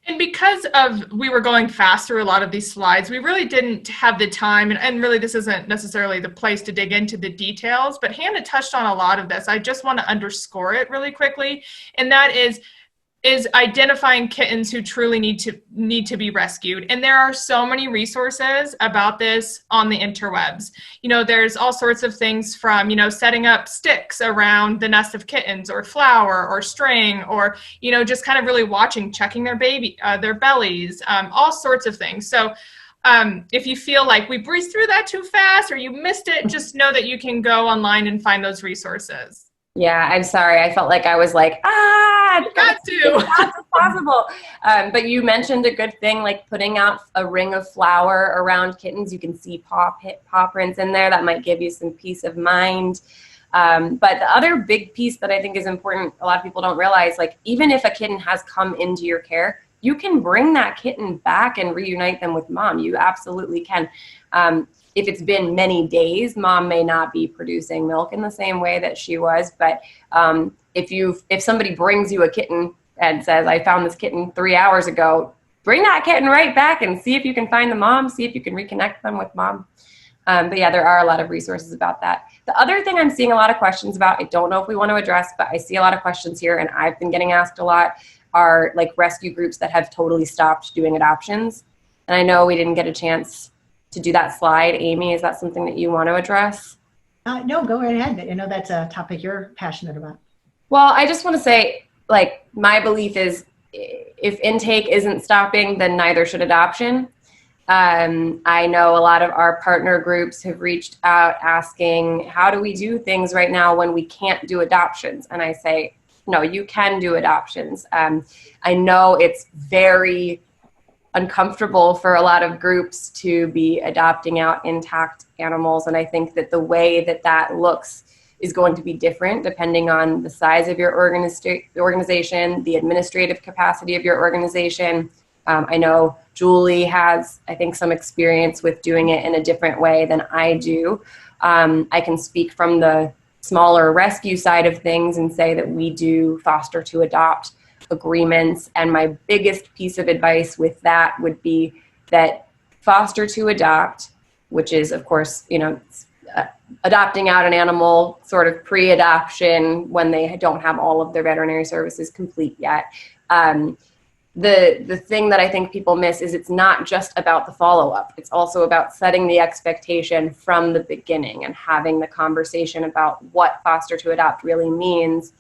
And because we were going fast through a lot of these slides, we really didn't have the time, and really this isn't necessarily the place to dig into the details, but Hannah touched on a lot of this. I just want to underscore it really quickly, and that is identifying kittens who truly need to be rescued. And there are so many resources about this on the interwebs. There's all sorts of things from, setting up sticks around the nest of kittens or flour or string or, just kind of really checking their bellies, all sorts of things. So if you feel like we breezed through that too fast or you missed it, just know that you can go online and find those resources. Yeah, I'm sorry. I felt like I was like, got to. That's impossible. But you mentioned a good thing, like putting out a ring of flour around kittens. You can see paw prints in there. That might give you some peace of mind. But the other big piece that I think is important, a lot of people don't realize, like even if a kitten has come into your care, you can bring that kitten back and reunite them with mom. You absolutely can. If it's been many days, mom may not be producing milk in the same way that she was. But if somebody brings you a kitten and says, I found this kitten 3 hours ago, bring that kitten right back and see if you can find the mom, see if you can reconnect them with mom. But yeah, there are a lot of resources about that. The other thing I'm seeing a lot of questions about, I don't know if we want to address, but I see a lot of questions here and I've been getting asked a lot, are like rescue groups that have totally stopped doing adoptions. And I know we didn't get a chance to do that slide. Aimee, is that something that you want to address? No, go right ahead. I know that's a topic you're passionate about. Well, I just want to say, like, my belief is if intake isn't stopping, then neither should adoption. I know a lot of our partner groups have reached out asking, how do we do things right now when we can't do adoptions? And I say, no, you can do adoptions. I know it's very uncomfortable for a lot of groups to be adopting out intact animals. And I think that the way that looks is going to be different depending on the size of your organization, the administrative capacity of your organization. I know Julie has, I think, some experience with doing it in a different way than I do. I can speak from the smaller rescue side of things and say that we do foster to adopt agreements. And my biggest piece of advice with that would be that foster to adopt, which is, of course, adopting out an animal sort of pre-adoption when they don't have all of their veterinary services complete yet. The thing that I think people miss is it's not just about the follow-up. It's also about setting the expectation from the beginning and having the conversation about what foster to adopt really means.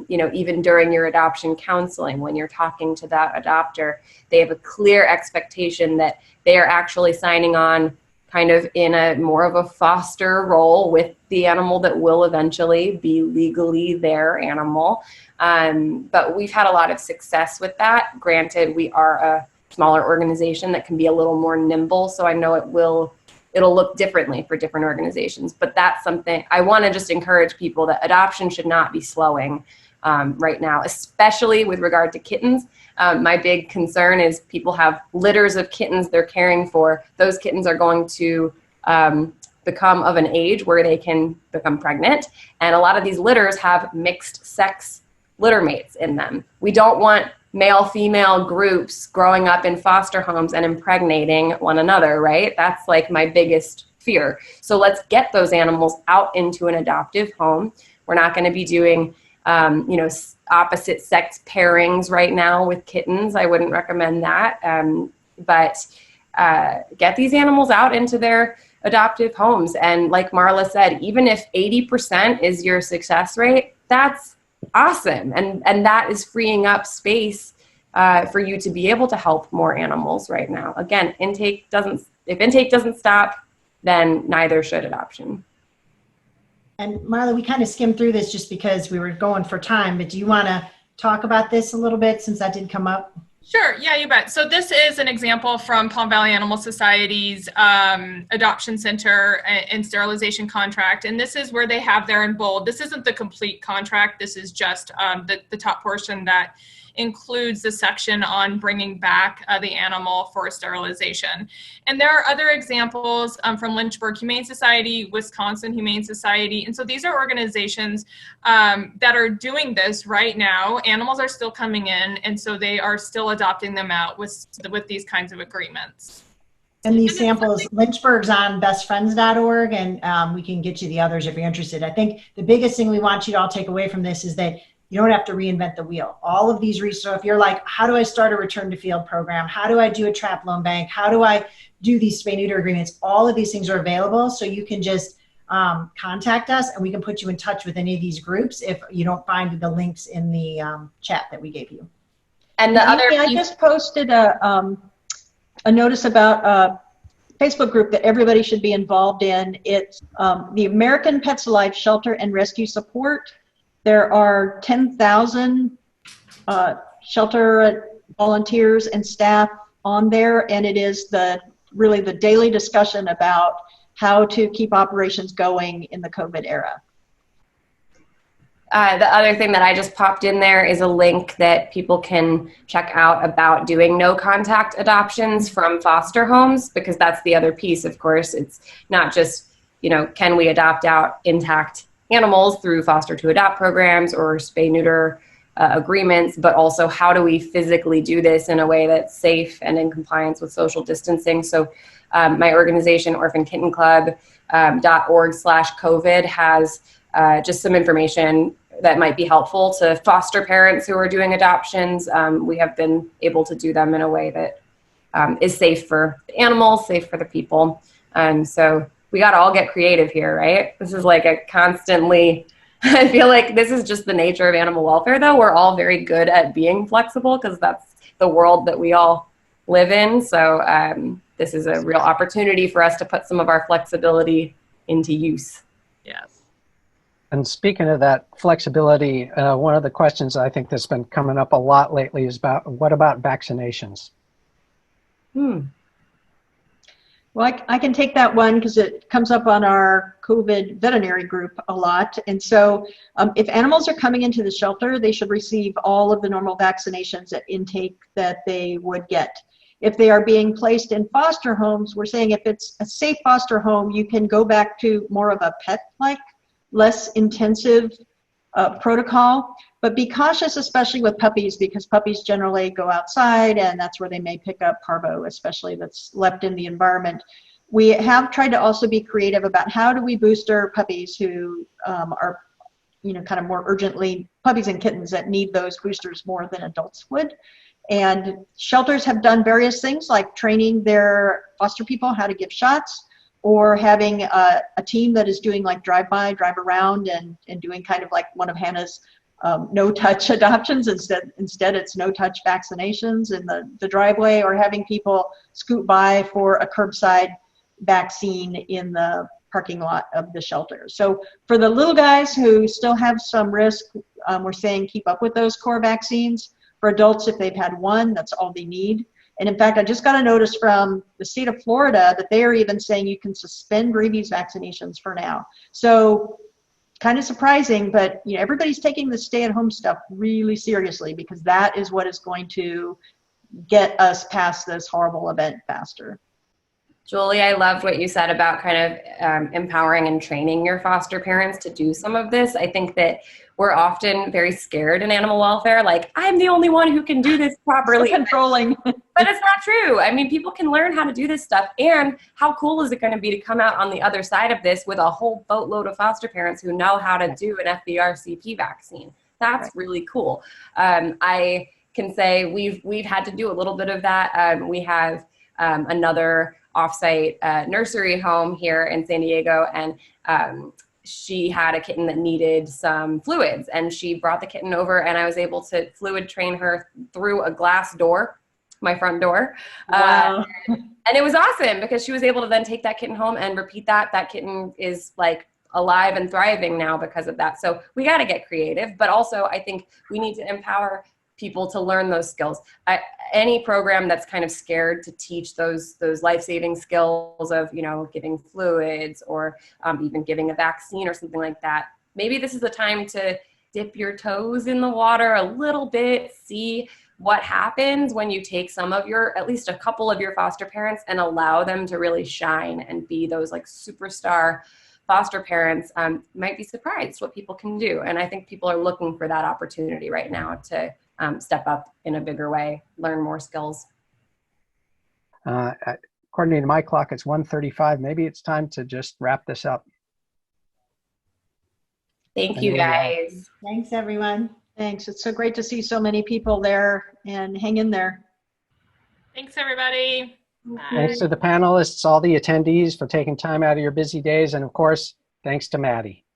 Even during your adoption counseling, when you're talking to that adopter, they have a clear expectation that they are actually signing on kind of in a more of a foster role with the animal that will eventually be legally their animal. But we've had a lot of success with that. Granted, we are a smaller organization that can be a little more nimble, so I know it'll look differently for different organizations. But that's something I want to just encourage people that adoption should not be slowing right now, especially with regard to kittens. My big concern is people have litters of kittens they're caring for. Those kittens are going to become of an age where they can become pregnant. And a lot of these litters have mixed sex litter mates in them. We don't want male-female groups growing up in foster homes and impregnating one another, right? That's like my biggest fear. So let's get those animals out into an adoptive home. We're not going to be doing, opposite sex pairings right now with kittens. I wouldn't recommend that. But get these animals out into their adoptive homes. And like Marla said, even if 80% is your success rate, that's awesome. And that is freeing up space for you to be able to help more animals right now. Again, if intake doesn't stop, then neither should adoption. And Marla, we kind of skimmed through this just because we were going for time, but do you want to talk about this a little bit since that did come up? Sure. Yeah, you bet. So this is an example from Palm Valley Animal Society's adoption center and sterilization contract. And this is where they have there in bold. This isn't the complete contract. This is just the top portion that includes the section on bringing back the animal for sterilization. And there are other examples from Lynchburg Humane Society, Wisconsin Humane Society. And so these are organizations that are doing this right now. Animals are still coming in, and so they are still adopting them out with these kinds of agreements. And these samples, Lynchburg's on bestfriends.org, and we can get you the others if you're interested. I think the biggest thing we want you to all take away from this is that you don't have to reinvent the wheel. All of these resources, if you're like, how do I start a return to field program? How do I do a trap loan bank? How do I do these spay neuter agreements? All of these things are available. So you can just contact us and we can put you in touch with any of these groups if you don't find the links in the chat that we gave you. And the other I just posted a notice about a Facebook group that everybody should be involved in. It's the American Pets Alive Shelter and Rescue Support. There are 10,000 shelter volunteers and staff on there, and it is really the daily discussion about how to keep operations going in the COVID era. The other thing that I just popped in there is a link that people can check out about doing no contact adoptions from foster homes, because that's the other piece, of course. It's not just, can we adopt out intact animals through foster to adopt programs or spay neuter agreements, but also how do we physically do this in a way that's safe and in compliance with social distancing. So my organization, Orphan Kitten Club, .org/COVID has just some information that might be helpful to foster parents who are doing adoptions. We have been able to do them in a way that is safe for the animals, safe for the people. So we got to all get creative here, right? This is like a constantly, I feel like this is just the nature of animal welfare, though. We're all very good at being flexible because that's the world that we all live in. So this is a real opportunity for us to put some of our flexibility into use. Yes. And speaking of that flexibility, one of the questions I think that's been coming up a lot lately is what about vaccinations? Well, I can take that one because it comes up on our COVID veterinary group a lot. And so if animals are coming into the shelter, they should receive all of the normal vaccinations at intake that they would get. If they are being placed in foster homes, we're saying if it's a safe foster home, you can go back to more of a pet-like, less intensive protocol. But be cautious, especially with puppies, because puppies generally go outside and that's where they may pick up parvo, especially that's left in the environment. We have tried to also be creative about how do we booster puppies who are, kind of more urgently, puppies and kittens that need those boosters more than adults would. And shelters have done various things like training their foster people how to give shots, or having a team that is doing like drive around and doing kind of like one of Hannah's no-touch adoptions. Instead it's no-touch vaccinations in the driveway, or having people scoot by for a curbside vaccine in the parking lot of the shelter. So for the little guys who still have some risk, we're saying keep up with those core vaccines. For adults, if they've had one, that's all they need. And in fact, I just got a notice from the state of Florida that they are even saying you can suspend rabies vaccinations for now. So kind of surprising, but everybody's taking the stay-at-home stuff really seriously, because that is what is going to get us past this horrible event faster. Julie, I loved what you said about kind of empowering and training your foster parents to do some of this. I think that we're often very scared in animal welfare, like, I'm the only one who can do this properly. So controlling. But it's not true. I mean, people can learn how to do this stuff. And how cool is it going to be to come out on the other side of this with a whole boatload of foster parents who know how to do an FVRCP vaccine? That's really cool. I can say we've had to do a little bit of that. We have another offsite nursery home here in San Diego, and she had a kitten that needed some fluids, and she brought the kitten over, and I was able to fluid train her through a glass door, my front door. Wow. And it was awesome because she was able to then take that kitten home and repeat that. That kitten is like alive and thriving now because of that. So we got to get creative, but also I think we need to empower people to learn those skills. Any program that's kind of scared to teach those life-saving skills of, you know, giving fluids or even giving a vaccine or something like that, maybe this is the time to dip your toes in the water a little bit, see what happens when you take some of your, at least a couple of your foster parents and allow them to really shine and be those like superstar foster parents. Might be surprised what people can do. And I think people are looking for that opportunity right now to step up in a bigger way, learn more skills. According to my clock, it's 1:35. Maybe it's time to just wrap this up. Thank you, guys. Thanks, everyone. Thanks. It's so great to see so many people there, and hang in there. Thanks, everybody. Bye. Thanks to the panelists, all the attendees for taking time out of your busy days, and of course, thanks to Maddie.